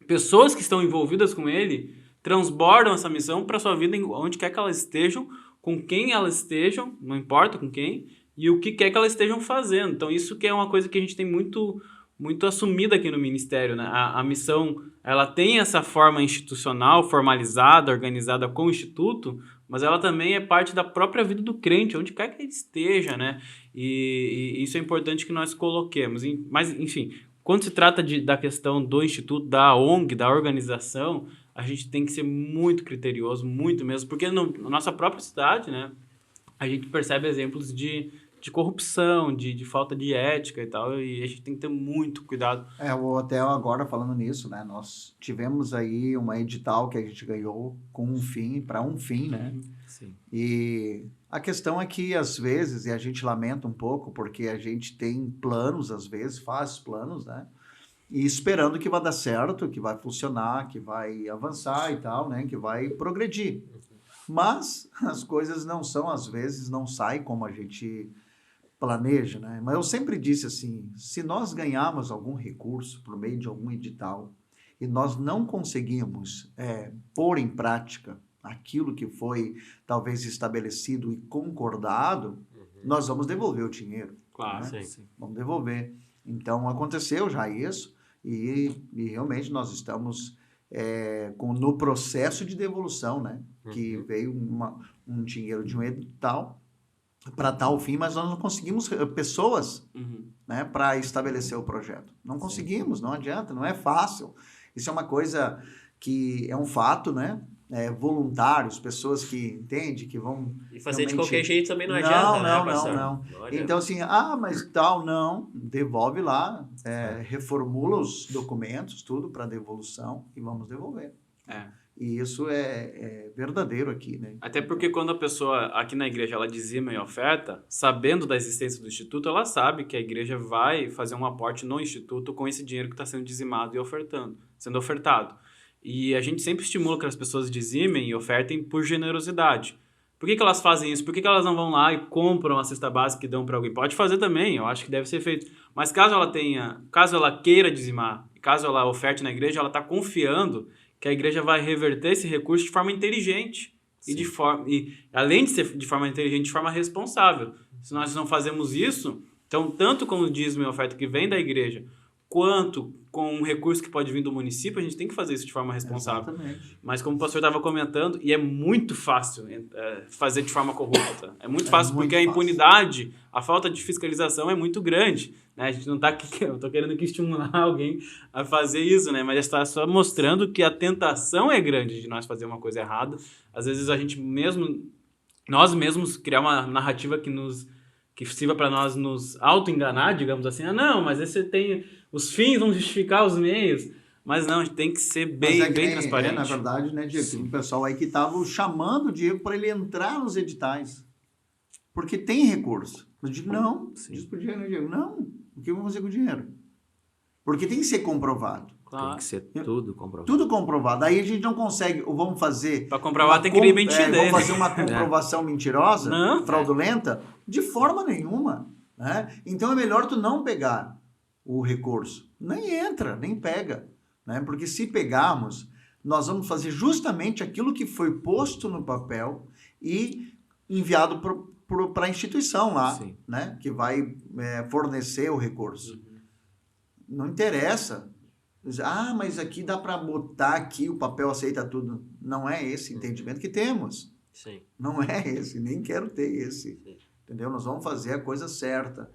pessoas que estão envolvidas com ele transbordam essa missão para a sua vida, onde quer que elas estejam, com quem elas estejam, não importa com quem, e o que quer que elas estejam fazendo. Então, isso que é uma coisa que a gente tem muito assumida aqui no ministério, né? A missão, ela tem essa forma institucional, formalizada, organizada com o Instituto, mas ela também é parte da própria vida do crente, onde quer que ele esteja, né? E isso é importante que nós coloquemos. Mas, enfim, quando se trata da questão do Instituto, da ONG, da organização, a gente tem que ser muito criterioso, muito mesmo, porque na nossa própria cidade, né, a gente percebe exemplos de de corrupção, de falta de ética e tal, e a gente tem que ter muito cuidado. O hotel agora falando nisso, né? Nós tivemos aí uma edital que a gente ganhou com um fim, para um fim, né? Sim. E a questão é que às vezes, e a gente lamenta um pouco, porque a gente tem planos, às vezes, faz planos, né? E esperando que vai dar certo, que vai funcionar, que vai avançar e tal, né? Que vai progredir. Mas as coisas não são, às vezes, não saem como a gente planeja, né? Mas eu sempre disse assim, se nós ganharmos algum recurso por meio de algum edital e nós não conseguimos pôr em prática aquilo que foi talvez estabelecido e concordado, nós vamos devolver o dinheiro. Claro. Né? Sim. Vamos devolver. Então, aconteceu já isso e realmente nós estamos no processo de devolução, né? Que veio um dinheiro de um edital para tal fim, mas nós não conseguimos pessoas né, para estabelecer o projeto. Não conseguimos, não adianta, não é fácil. Isso é uma coisa que é um fato, né? Voluntários, pessoas que entendem, que vão... E fazer de realmente... qualquer jeito também não adianta, né, pastor? Não. Adianta. Então, assim, mas tal, não, devolve lá, reformula os documentos, tudo para devolução e vamos devolver. E isso é verdadeiro aqui, né? Até porque quando a pessoa aqui na igreja ela dizima e oferta, sabendo da existência do instituto, ela sabe que a igreja vai fazer um aporte no instituto com esse dinheiro que está sendo dizimado e sendo ofertado. E a gente sempre estimula que as pessoas dizimem e ofertem por generosidade. Por que elas fazem isso? Por que elas não vão lá e compram a cesta básica e dão para alguém? Pode fazer também, eu acho que deve ser feito. Mas caso ela queira dizimar, caso ela oferte na igreja, ela está confiando que a igreja vai reverter esse recurso de forma inteligente. E além de ser de forma inteligente, de forma responsável. Se nós não fazemos isso, então, tanto com o dízimo e a oferta que vem da igreja, quanto com um recurso que pode vir do município, a gente tem que fazer isso de forma responsável. Exatamente. Mas como o pastor estava comentando, e é muito fácil fazer de forma corrupta. É muito fácil porque a impunidade, a falta de fiscalização é muito grande. Né? A gente não está aqui, eu estou querendo estimular alguém a fazer isso, né? Mas está só mostrando que a tentação é grande de nós fazer uma coisa errada. Às vezes nós mesmos criar uma narrativa que sirva para nós nos auto-enganar, digamos assim. Não, mas esse tem... Os fins vão justificar os meios. Mas não, a gente tem que ser bem transparente. Na verdade, né, Diego? Tem um pessoal aí que estava chamando o Diego para ele entrar nos editais. Porque tem recurso. Eu digo, não. Diz para o Diego, né, Diego? Não. O que eu vou fazer com o dinheiro? Porque tem que ser comprovado. Claro. Tem que ser tudo comprovado. Tudo comprovado. Aí a gente não consegue, ou vamos fazer... Para comprovar tem que ir mentir dele. Vamos fazer uma comprovação mentirosa, fraudulenta? De forma nenhuma. Né? Então é melhor tu não pegar o recurso. Nem entra, nem pega. Né? Porque se pegarmos, nós vamos fazer justamente aquilo que foi posto no papel e enviado para a instituição lá, né? Que vai fornecer o recurso. Não interessa. Mas aqui dá para botar aqui, o papel aceita tudo. Não é esse entendimento que temos. Sim. Não é esse, nem quero ter esse. Sim. Entendeu? Nós vamos fazer a coisa certa.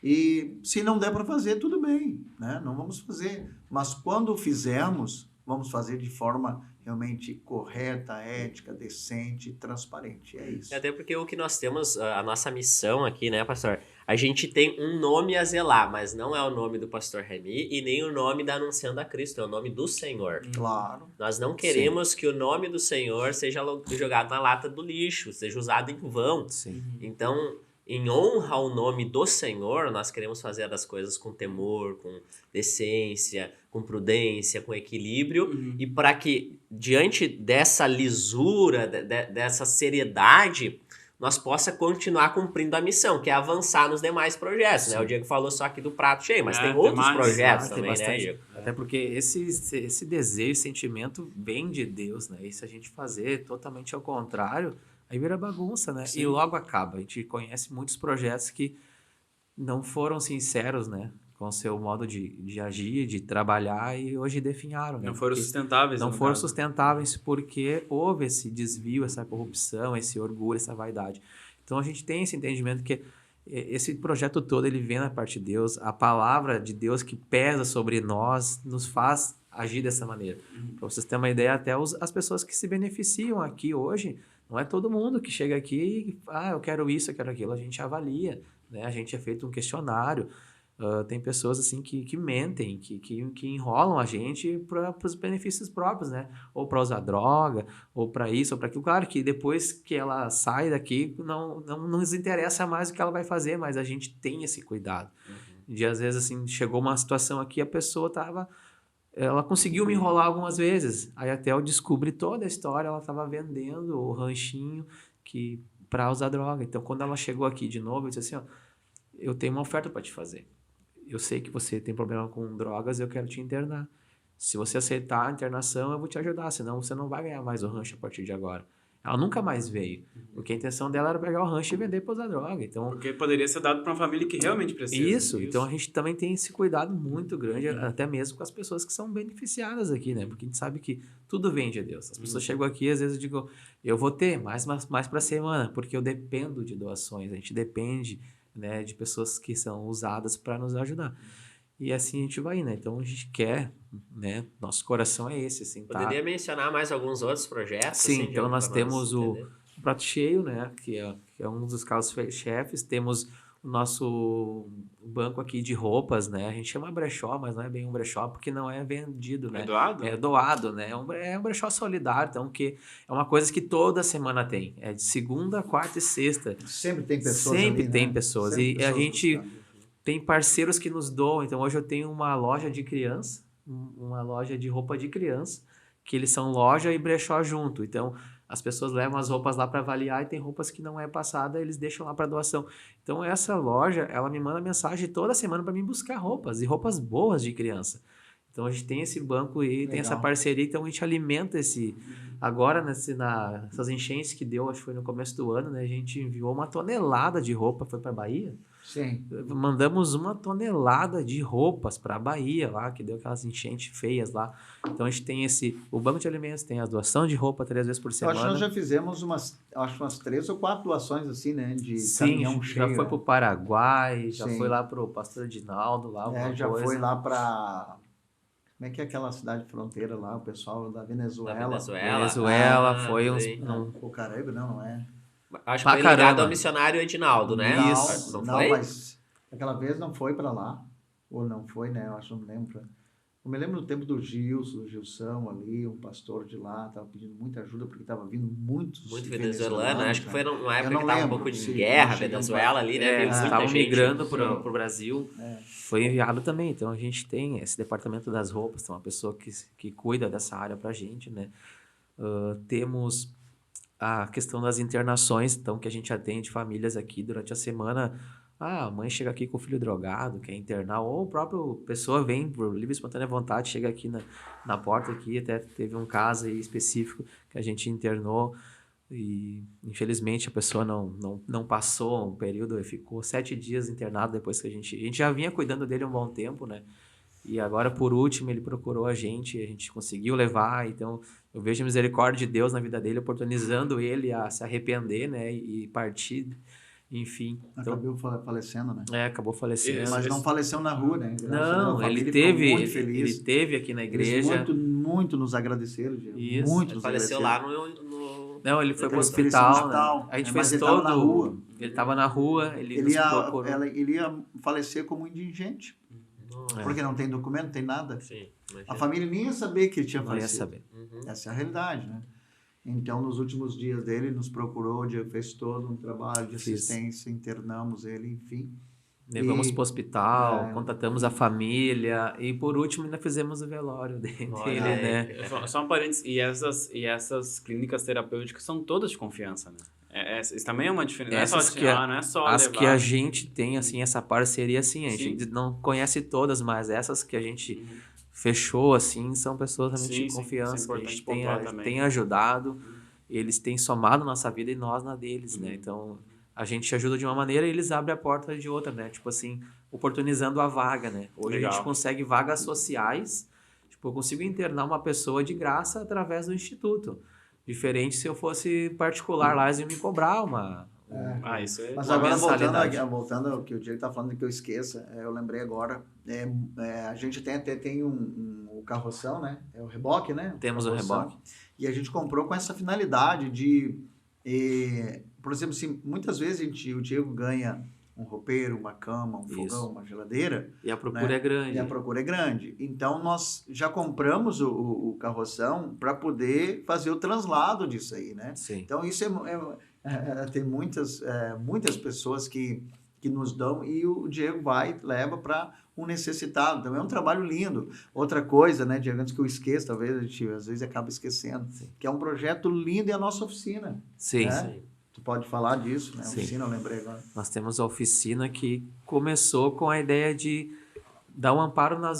E se não der para fazer, tudo bem, né? Não vamos fazer. Mas quando fizermos, vamos fazer de forma realmente correta, ética, decente, transparente. É isso. Até porque o que nós temos, a nossa missão aqui, né, pastor? A gente tem um nome a zelar, mas não é o nome do pastor Remy e nem o nome da Anunciando a Cristo, é o nome do Senhor. Claro. Nós não queremos que o nome do Senhor seja jogado na lata do lixo, seja usado em vão. Sim. Então, em honra ao nome do Senhor, nós queremos fazer as coisas com temor, com decência, com prudência, com equilíbrio, e para que, diante dessa lisura, dessa seriedade, nós possa continuar cumprindo a missão, que é avançar nos demais projetos. Né? O Diego falou só aqui do prato cheio, mas tem outros projetos também, né, Diego? Até porque esse desejo, esse sentimento vem de Deus, né? E se a gente fazer totalmente ao contrário, aí vira bagunça, né? Sim. E logo acaba. A gente conhece muitos projetos que não foram sinceros, né? Com o seu modo de agir, de trabalhar, e hoje definharam. Né? Não foram sustentáveis. Não foram sustentáveis porque houve esse desvio, essa corrupção, esse orgulho, essa vaidade. Então a gente tem esse entendimento que esse projeto todo ele vem da parte de Deus, a palavra de Deus que pesa sobre nós nos faz agir dessa maneira. Para vocês terem uma ideia, até as pessoas que se beneficiam aqui hoje, não é todo mundo que chega aqui e eu quero isso, eu quero aquilo. A gente avalia, né? A gente é feito um questionário. Tem pessoas assim que mentem, que enrolam a gente para os benefícios próprios, né? Ou para usar droga, ou para isso, ou para aquilo. Claro que depois que ela sai daqui, não nos interessa mais o que ela vai fazer, mas a gente tem esse cuidado. De às vezes assim, chegou uma situação aqui, a pessoa ela conseguiu me enrolar algumas vezes. Aí até eu descobri toda a história, ela estava vendendo o ranchinho para usar droga. Então quando ela chegou aqui de novo, eu disse assim, ó, eu tenho uma oferta para te fazer. Eu sei que você tem problema com drogas, eu quero te internar. Se você aceitar a internação, eu vou te ajudar, senão você não vai ganhar mais o rancho a partir de agora. Ela nunca mais veio, porque a intenção dela era pegar o rancho e vender para usar droga. Então, Porque poderia ser dado para uma família que realmente precisa. isso, então a gente também tem esse cuidado muito grande, até mesmo com as pessoas que são beneficiadas aqui, né? Porque a gente sabe que tudo vem de Deus. As pessoas chegam aqui, às vezes eu digo, eu vou ter mais para a semana, porque eu dependo de doações, a gente depende, né, de pessoas que são usadas para nos ajudar. E assim a gente vai, né? Então a gente quer, né? Nosso coração é esse, assim, tá? Poderia mencionar mais alguns outros projetos? Sim, assim, então Diogo, nós pra temos entender? o prato cheio, né? Que é um dos carros-chefes. Temos o nosso banco aqui de roupas, né? A gente chama brechó, mas não é bem um brechó porque não é vendido, né? É doado? É doado, né? É um brechó solidário, então que é uma coisa que toda semana tem. É de segunda, quarta e sexta. Sempre tem pessoas Sempre ali, tem né? pessoas. Sempre E a pessoas gente buscando. tem parceiros que nos doam. Então hoje eu tenho uma loja de criança, uma loja de roupa de criança, que eles são loja e brechó junto. Então as pessoas levam as roupas lá para avaliar e tem roupas que não é passada, eles deixam lá para doação. Então essa loja, ela me manda mensagem toda semana para mim buscar roupas e roupas boas de criança. Então a gente tem esse banco e tem essa Legal. parceria, então a gente alimenta esse. Agora, nessas enchentes que deu, acho que foi no começo do ano, né? A gente enviou 1 tonelada de roupa, foi para Bahia. Sim. Mandamos 1 tonelada de roupas para a Bahia lá, que deu aquelas enchentes feias lá. Então a gente tem o banco de alimentos, tem a doação de roupa 3 vezes por Eu semana. acho que nós já fizemos umas 3 ou 4 doações assim, né? De Sim, caminhão já cheio. foi pro Paraguai, já Sim. foi lá pro Pastor Edinaldo lá, alguma Já coisa. foi lá para... Como é que é aquela cidade fronteira lá, o pessoal da Venezuela? Da Venezuela, Ah, foi uns... sei. O Caraíba, não é? Acho que Pra foi ligado caramba. ao missionário Edinaldo, né? Isso. Não foi? Mas aquela vez não foi para lá. Ou não foi, né? Eu acho que não lembro. Eu me lembro no tempo do Gilson ali, um pastor de lá, estava pedindo muita ajuda porque estava vindo muitos Muito venezuelano, né? Acho que foi né? numa Eu época não que tava um lembro, pouco de sim, guerra, nós chegamos Venezuela ali, né? Veio eles muita estavam gente. migrando Sim. pro Brasil. Foi enviado também. Então a gente tem esse departamento das roupas, tem uma pessoa que cuida dessa área pra gente, né? Temos a questão das internações, então, que a gente atende famílias aqui durante a semana. A mãe chega aqui com o filho drogado, quer internar, ou a própria pessoa vem por livre e espontânea vontade, chega aqui na porta aqui, até teve um caso aí específico que a gente internou e infelizmente a pessoa não passou um período, ficou 7 dias internado depois que a gente já vinha cuidando dele há um bom tempo, né? E agora, por último, ele procurou a gente conseguiu levar. Então, eu vejo a misericórdia de Deus na vida dele, oportunizando ele a se arrepender, né? E partir, enfim. Então, Acabou falecendo, né? acabou falecendo. Mas não faleceu na rua, né? Graças a Deus, a Não, família ele ficou muito feliz. ele teve aqui na Eles igreja. muito, muito nos agradeceram, Diego. Isso. Muito Ele nos faleceu agradeceram. lá no... Não, ele foi pro Ele foi pro hospital, hospital, né? A gente mas fez ele tava todo... na rua. Ele estava na rua, ele nos procurou. Ele ia falecer como indigente, porque não tem documento, não tem nada. Sim, A família nem ia saber que ele tinha Não ia falecido. saber. Essa é a realidade, né? Então, nos últimos dias dele, nos procurou, o Diego fez todo um trabalho de Fiz. assistência, internamos ele, enfim. Levamos para o hospital, É. contatamos a família e, por último, ainda fizemos o velório dele, Olha né? aí. Só um parênteses, e essas clínicas terapêuticas são todas de confiança, né? Isso também é uma diferença. Essas Não é só As levar. que a gente tem, assim, essa parceria, assim, a gente não conhece todas, mas essas que a gente fechou, assim, são pessoas realmente Sim, de sim, confiança, isso é que a gente importante pontuar tem, também. tem ajudado, eles têm somado nossa vida e nós na deles, né? Então, a gente ajuda de uma maneira e eles abrem a porta de outra, né? Tipo assim, oportunizando a vaga, né? Hoje a Legal. gente consegue vagas sociais, tipo, eu consigo internar uma pessoa de graça através do instituto. Diferente se eu fosse particular lá, eles iam me cobrar uma Isso é... Mas Uma agora, mensalidade. voltando ao que o Diego está falando, que eu esqueça, eu lembrei agora, a gente tem o carroção, né? É o reboque, né? Temos o carroção. reboque. E a gente comprou com essa finalidade de, por exemplo, assim, muitas vezes o Diego ganha um roupeiro, uma cama, um Isso. fogão, uma geladeira, E a procura né? é grande. E a procura é grande. Então, nós já compramos o carroção para poder fazer o translado disso aí, né? Sim. Então, isso tem muitas pessoas que nos dão e o Diego vai, leva para um necessitado. Também é um trabalho lindo. Outra coisa, né, Diego, antes que eu esqueça, talvez a gente às vezes acaba esquecendo, que é um projeto lindo e a nossa oficina. Sim. Né? Sim. Tu pode falar disso, né? Sim. Oficina, eu lembrei agora. Nós temos a oficina que começou com a ideia de dar um amparo na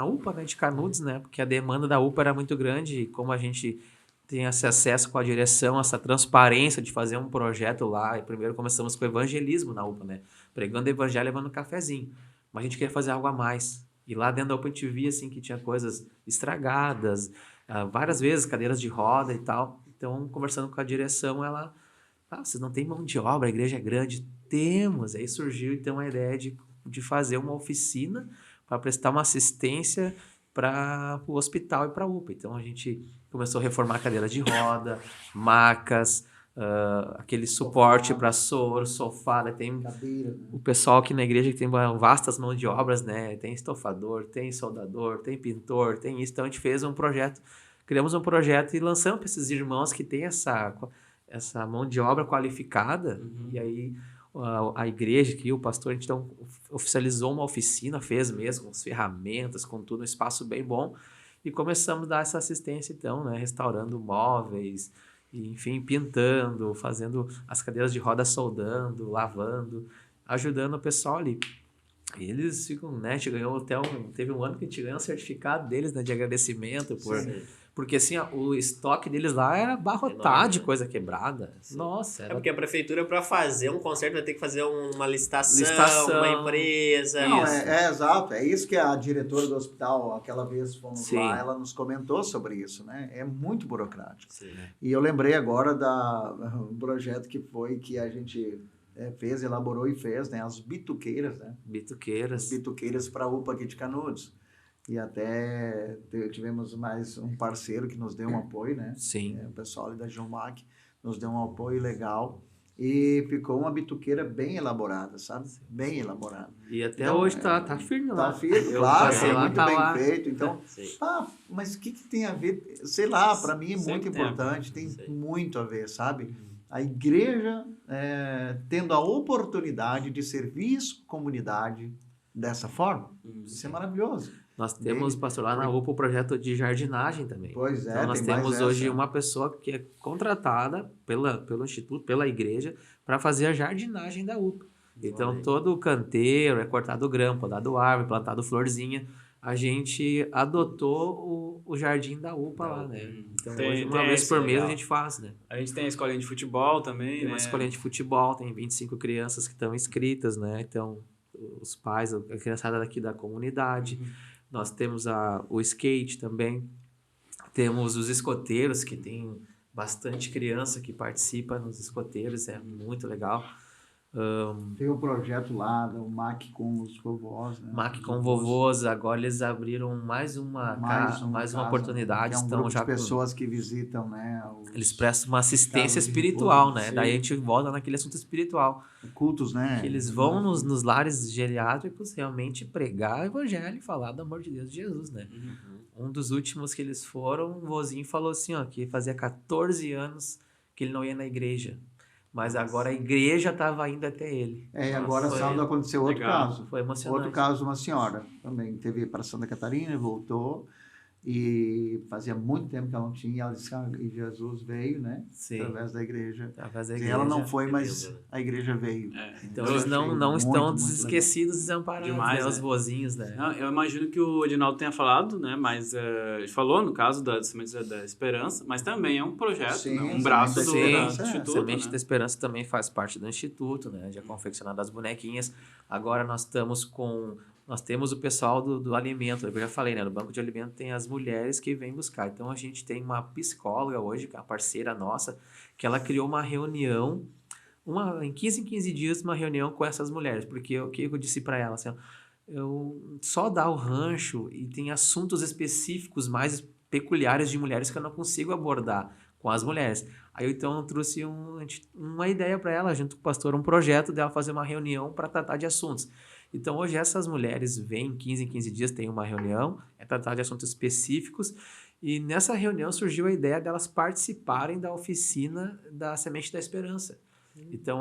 UPA, né, de Canudos, né? Porque a demanda da UPA era muito grande e como a gente tem esse acesso com a direção, essa transparência de fazer um projeto lá, e primeiro começamos com o evangelismo na UPA, né? Pregando o evangelho, levando um cafezinho. Mas a gente queria fazer algo a mais. E lá dentro da UPA a gente via, assim, que tinha coisas estragadas, várias vezes cadeiras de roda e tal. Então, conversando com a direção, ela... vocês não têm mão de obra, a igreja é grande. Temos. Aí surgiu, então, a ideia de fazer uma oficina para prestar uma assistência para o hospital e para a UPA. Então, a gente começou a reformar cadeiras de roda, macas, aquele suporte para soro, sofá. Tem Cadeira, né? o pessoal aqui na igreja que tem vastas mãos de obras, né? Tem estofador, tem soldador, tem pintor, tem isso. Então, a gente fez um projeto, criamos um projeto e lançamos para esses irmãos que têm essa mão de obra qualificada. E aí a igreja que o pastor, a gente então oficializou uma oficina, fez mesmo, com as ferramentas, com tudo, um espaço bem bom. E começamos a dar essa assistência, então, né? Restaurando móveis, e, enfim, pintando, fazendo as cadeiras de roda, soldando, lavando, ajudando o pessoal ali. E eles ficam, né? A gente ganhou teve um ano que a gente ganhou um certificado deles, né? De agradecimento porque assim, o estoque deles lá era abarrotado Enorme, de né? coisa quebrada. Sim. Nossa, É porque a prefeitura, para fazer um concerto, vai ter que fazer uma licitação, Licitação. uma empresa. Não, isso. exato. É isso que a diretora do hospital, aquela vez fomos Sim. lá, ela nos comentou sobre isso, né? É muito burocrático. Sim. E eu lembrei agora do projeto que a gente fez, elaborou e fez, né? As bituqueiras, né? Bituqueiras. As bituqueiras para a UPA aqui de Canudos. E até tivemos mais um parceiro que nos deu um apoio, né? Sim. O pessoal ali da Gilmac nos deu um apoio legal. E ficou uma bituqueira bem elaborada, sabe? Bem elaborada. E até Então, hoje tá firme lá. Tá firme, Eu claro, passei lá, muito tá bem lá. feito. Então, Sim. mas o que tem a ver? Sei lá, para mim é Sempre muito tem a ver. importante, tem Sim. muito a ver, sabe? A igreja tendo a oportunidade de servir a comunidade dessa forma, isso é maravilhoso. Nós temos, pastor, lá na UPA o projeto de jardinagem também. Pois é, Então, nós tem mais temos hoje essa. uma pessoa que é contratada pelo Instituto, pela igreja, para fazer a jardinagem da UPA. Então, aí. todo o canteiro é cortado grama, podado árvore, plantado florzinha. A gente adotou o jardim da UPA lá, né? Então, hoje, uma vez por mês, a gente faz, né? A gente tem a escolinha de futebol também, Tem né? uma escolinha de futebol, tem 25 crianças que estão inscritas, né? Então, os pais, a criançada daqui da comunidade. Nós temos o skate também. Temos os escoteiros, que tem bastante criança que participa nos escoteiros, é muito legal. Tem o projeto lá, do MAC com os vovós, né? MAC com vovôs, agora eles abriram mais uma casa, oportunidade. que é um Estão grupo já de pessoas que visitam, né? eles prestam uma assistência casos de espiritual, repouso, né? sim. Daí a gente volta naquele assunto espiritual. cultos, né? Que eles vão nos lares geriátricos realmente pregar o evangelho e falar do amor de Deus de Jesus, né? Um dos últimos que eles foram, o vozinho falou assim, ó, que fazia 14 anos que ele não ia na igreja. Mas agora a igreja estava indo até ele. E agora Foi sábado aconteceu outro legal. caso. Foi emocionante. Outro caso, uma senhora também teve para Santa Catarina, voltou e fazia muito tempo que ela não tinha. Ela disse que Jesus veio, né? Sim. Através da igreja. Através da E igreja. ela não foi, que mas lindo, né? a igreja veio. Então Eu eles achei não muito, estão muito esquecidos, desamparados, Demais, né? Os né? vozinhos, né? Não, eu imagino que o Edinaldo tenha falado, né? Mas ele falou no caso da Semente da Esperança, mas também é um projeto, Sim, né? Um Semente braço da do Esperança, Instituto. Semente né? da Esperança também faz parte do Instituto, né? De confeccionar das bonequinhas. Agora nós temos o pessoal do alimento, eu já falei, né? No banco de alimento tem as mulheres que vêm buscar. Então a gente tem uma psicóloga hoje, que é a parceira nossa, que ela criou uma reunião, em 15 dias, uma reunião com essas mulheres. Porque o que eu disse para ela? Assim, ó, eu só dá o rancho e tem assuntos específicos mais peculiares de mulheres que eu não consigo abordar com as mulheres. Aí eu então trouxe uma ideia para ela, junto com o pastor, um projeto dela fazer uma reunião para tratar de assuntos. Então hoje essas mulheres vêm 15 em 15 dias, tem uma reunião, é tratar de assuntos específicos, e nessa reunião surgiu a ideia delas participarem da oficina da Semente da Esperança. Então,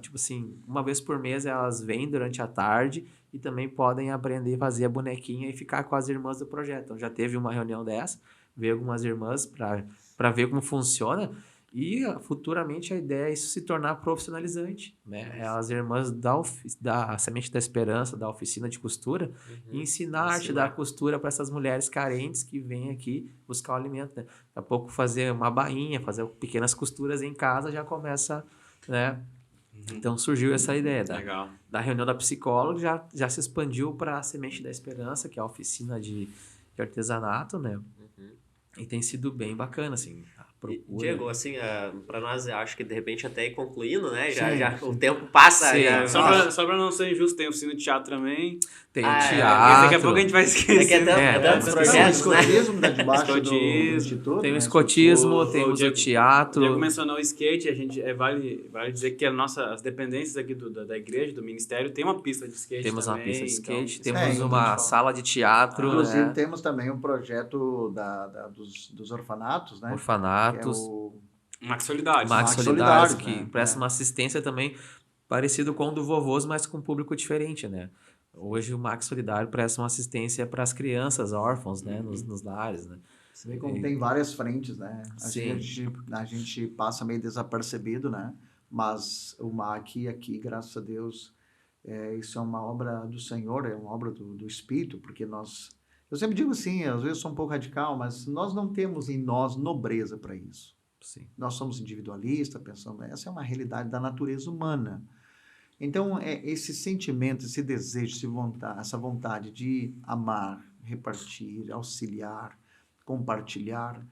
tipo assim, uma vez por mês elas vêm durante a tarde e também podem aprender a fazer a bonequinha e ficar com as irmãs do projeto. Então, já teve uma reunião dessa, veio algumas irmãs para ver como funciona e futuramente a ideia é isso se tornar profissionalizante, né? As irmãs da Semente da Esperança, da oficina de costura, e ensinar a arte da costura para essas mulheres carentes que vêm aqui buscar o alimento, né? Daqui a pouco fazer uma bainha, fazer pequenas costuras em casa já começa, né? Então surgiu essa ideia da reunião da psicóloga, já se expandiu para a Semente da Esperança, que é a oficina de artesanato, né? E tem sido bem bacana, assim, a procura. Diego, assim, para nós, eu acho que de repente até ir concluindo, né? Sim. O tempo passa. Sim. Só pra não ser injusto, tem oficina de teatro também. Tem Daqui teatro. a pouco a gente vai esquecer. Tantos O projetos, né? escotismo tá debaixo do Escotismo. instituto. Tem o né? escotismo, O temos o Diego teatro. mencionou o skate, a gente vale dizer que as dependências aqui da igreja, do ministério, tem uma pista de skate Temos também. uma pista de skate, Então, temos uma sala de teatro, Inclusive, né? temos também um projeto dos orfanatos, né? Orfanatos, Que é o Max Solidário. Max Max Solidários, Solidários, que né? presta uma assistência também parecido com o do Vovôs, mas com um público diferente, né? Hoje o Max Solidário presta uma assistência para as crianças órfãos, né? Nos lares, né? Você vê como tem várias frentes, né? Sim. A gente passa meio desapercebido, né? Mas o MAC aqui, graças a Deus, isso é uma obra do Senhor, é uma obra do Espírito, porque eu sempre digo assim, às vezes sou um pouco radical, mas nós não temos em nós nobreza para isso. Sim. Nós somos individualistas, pensando, essa é uma realidade da natureza humana. Então, esse sentimento, esse desejo, essa vontade de amar, repartir, auxiliar, compartilhar,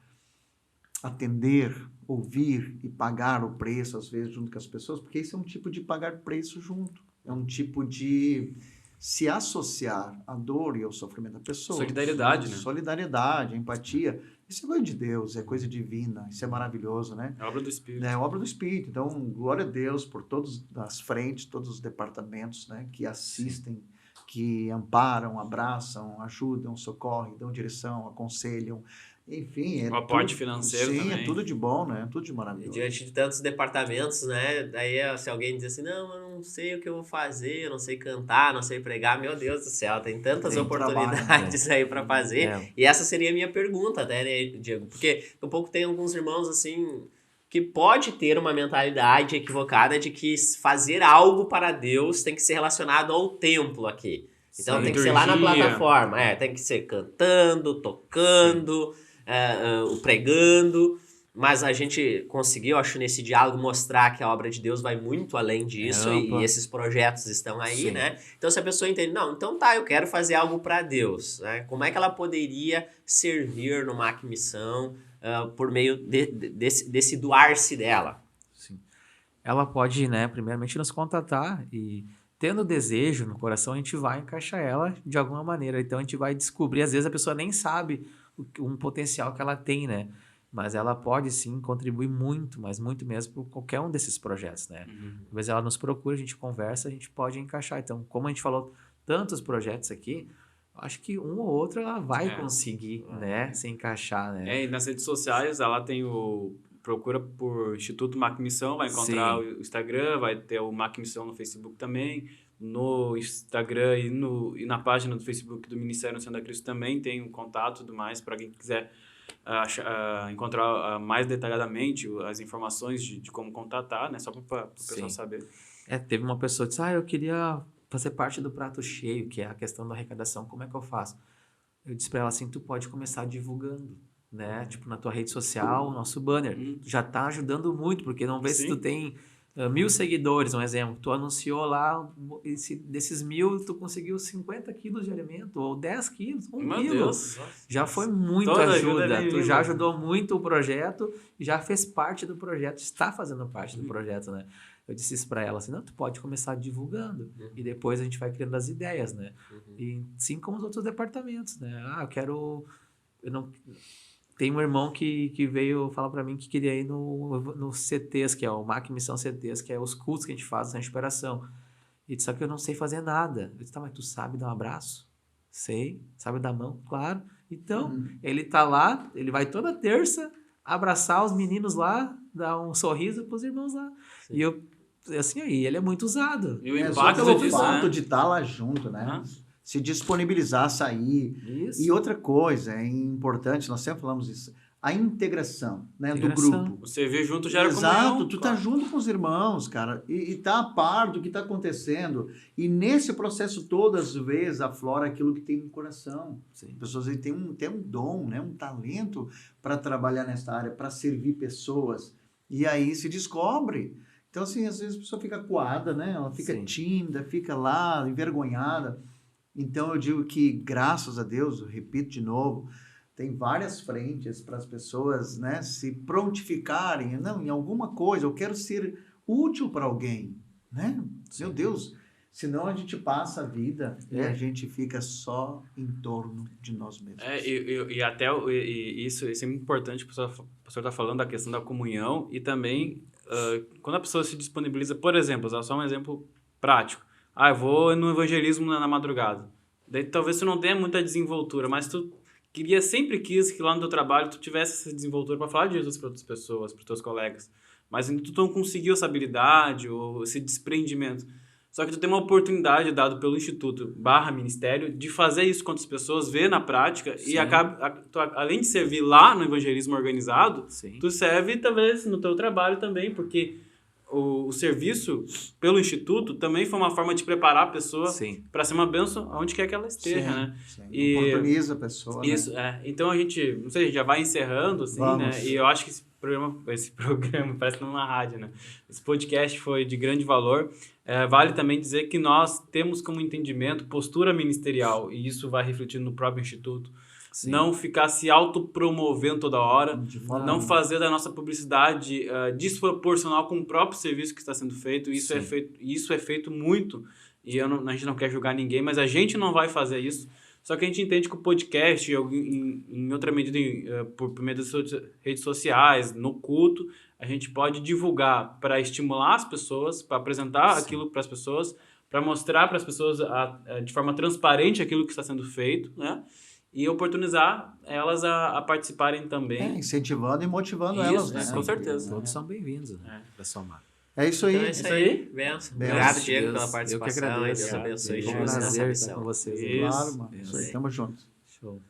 atender, ouvir e pagar o preço, às vezes, junto com as pessoas, porque isso é um tipo de pagar preço junto. É um tipo de se associar à dor e ao sofrimento da pessoa. Solidariedade, né? Solidariedade, empatia. Isso é coisa de Deus, é coisa divina, isso é maravilhoso, né? É obra do Espírito. É obra do Espírito. Então, glória a Deus por todas as frentes, todos os departamentos, né, que assistem, que amparam, abraçam, ajudam, socorrem, dão direção, aconselham. Enfim, O aporte financeiro sim, também. é tudo de bom, né? Tudo de E maravilhoso. diante de tantos departamentos, né? Daí se alguém diz assim, não, eu não sei o que eu vou fazer, eu não sei cantar, não sei pregar, meu Deus do céu, tem tantas Tem oportunidades aí para fazer. É. E essa seria a minha pergunta até, né, Diego? Porque daqui a pouco tem alguns irmãos assim que pode ter uma mentalidade equivocada de que fazer algo para Deus tem que ser relacionado ao templo aqui. Então Sim. tem que ser lá na Liturgia. plataforma, tem que ser cantando, tocando, pregando, mas a gente conseguiu, acho, nesse diálogo mostrar que a obra de Deus vai muito além disso ampla. e esses projetos estão aí, Sim. né? Então se a pessoa entende, não, então tá, eu quero fazer algo para Deus, né? Como é que ela poderia servir no MAC Missão por meio desse doar-se dela? Sim. Ela pode, né, primeiramente nos contatar e tendo desejo no coração, a gente vai encaixar ela de alguma maneira. Então a gente vai descobrir, às vezes a pessoa nem sabe um potencial que ela tem, né? Mas ela pode sim contribuir muito, mas muito mesmo por qualquer um desses projetos, né? Às vezes ela nos procura, a gente conversa, a gente pode encaixar. Então, como a gente falou tantos projetos aqui, acho que um ou outro ela vai conseguir, né, se encaixar, né? E nas redes sociais ela tem procura por Instituto MAC Missão, vai encontrar Sim. o Instagram, vai ter o MAC Missão no Facebook também, no Instagram e na página do Facebook do Ministério Nacional da Cristo também tem um contato e tudo mais para quem quiser encontrar mais detalhadamente as informações de como contatar, né? Só para o pessoal saber. Teve uma pessoa que disse, eu queria fazer parte do prato cheio, que é a questão da arrecadação, como é que eu faço? Eu disse para ela assim, tu pode começar divulgando, né? Tipo, na tua rede social, o nosso banner. Tu já tá ajudando muito, porque não vê se tu tem 1.000 seguidores, um exemplo. Tu anunciou lá, desses 1.000, tu conseguiu 50 quilos de alimento, ou 10 quilos, 1 Meu quilo. Deus! Já foi muita Toda ajuda. é Tu já ajudou muito o projeto, já fez parte do projeto, está fazendo parte do projeto, né? Eu disse isso para ela assim, não, tu pode começar divulgando e depois a gente vai criando as ideias, né? E sim como os outros departamentos, né? tem um irmão que veio falar para mim que queria ir no CTs, que é o MAC Missão CTs, que é os cultos que a gente faz na recuperação. E disse, só que eu não sei fazer nada. Eu disse, tá, mas tu sabe dar um abraço? Sei. Sabe dar a mão? Claro. Então, ele tá lá, ele vai toda terça abraçar os meninos lá, dar um sorriso pros irmãos lá. Sim. E eu, assim, aí, ele é muito usado. E o Só impacto pelo disso, fato né? de estar lá junto, né? Se disponibilizar a sair. Isso. E outra coisa é importante, nós sempre falamos isso, a integração, né, do Integração. grupo. O servir junto gera Exato, comunhão. tu tá junto com os irmãos, cara, e tá a par do que tá acontecendo. E nesse processo todo, às vezes, aflora aquilo que tem no coração. Sim. As pessoas têm um dom, né, um talento para trabalhar nessa área, para servir pessoas. E aí se descobre. Então, assim, às vezes a pessoa fica acuada, né? Ela fica Sim. tímida, fica lá, envergonhada. Então, eu digo que, graças a Deus, eu repito de novo, tem várias frentes para as pessoas, né, se prontificarem. Não, em alguma coisa, eu quero ser útil para alguém, né? Meu Deus, senão a gente passa a vida e a gente fica só em torno de nós mesmos. Isso é muito importante, o professor está falando da questão da comunhão e também quando a pessoa se disponibiliza, por exemplo, usar só um exemplo prático. Eu vou no evangelismo na madrugada. Daí talvez tu não tenha muita desenvoltura, mas tu sempre quis que lá no teu trabalho tu tivesse essa desenvoltura para falar de Jesus para outras pessoas, para os teus colegas. Mas tu não conseguiu essa habilidade ou esse desprendimento. Só que tu tem uma oportunidade dada pelo Instituto / Ministério de fazer isso com outras pessoas, ver na prática. Sim. E além de servir lá no evangelismo organizado, Sim. tu serve talvez no teu trabalho também, porque o serviço pelo Instituto também foi uma forma de preparar a pessoa Sim. para ser uma bênção onde quer que ela esteja, né? Sim. E- Oportuniza a pessoa, Isso, né? Então a gente, não sei, a gente já vai encerrando, assim, Vamos. né? E eu acho que esse programa parece numa rádio, né? Esse podcast foi de grande valor. Vale também dizer que nós temos como entendimento postura ministerial, e isso vai refletir no próprio Instituto. Sim. Não ficar se autopromovendo toda hora, De forma não fazer da nossa publicidade desproporcional com o próprio serviço que está sendo feito. Isso é feito muito, e a gente não quer julgar ninguém, mas a gente não vai fazer isso. Só que a gente entende que o podcast, em outra medida, por meio das redes sociais, no culto, a gente pode divulgar para estimular as pessoas, para apresentar aquilo para as pessoas, para mostrar para as pessoas de forma transparente aquilo que está sendo feito, né? E oportunizar elas a participarem também. Incentivando e motivando Isso, elas, né? com certeza. Todos são bem-vindos, né? Para somar. É isso aí. Então é isso aí. Benção. Obrigado, Diego, Deus, pela participação. eu que agradeço. Deus abençoe Foi um Jesus nessa prazer missão. estar com vocês. Isso. Claro, mano. Isso aí. Tamo junto. Show.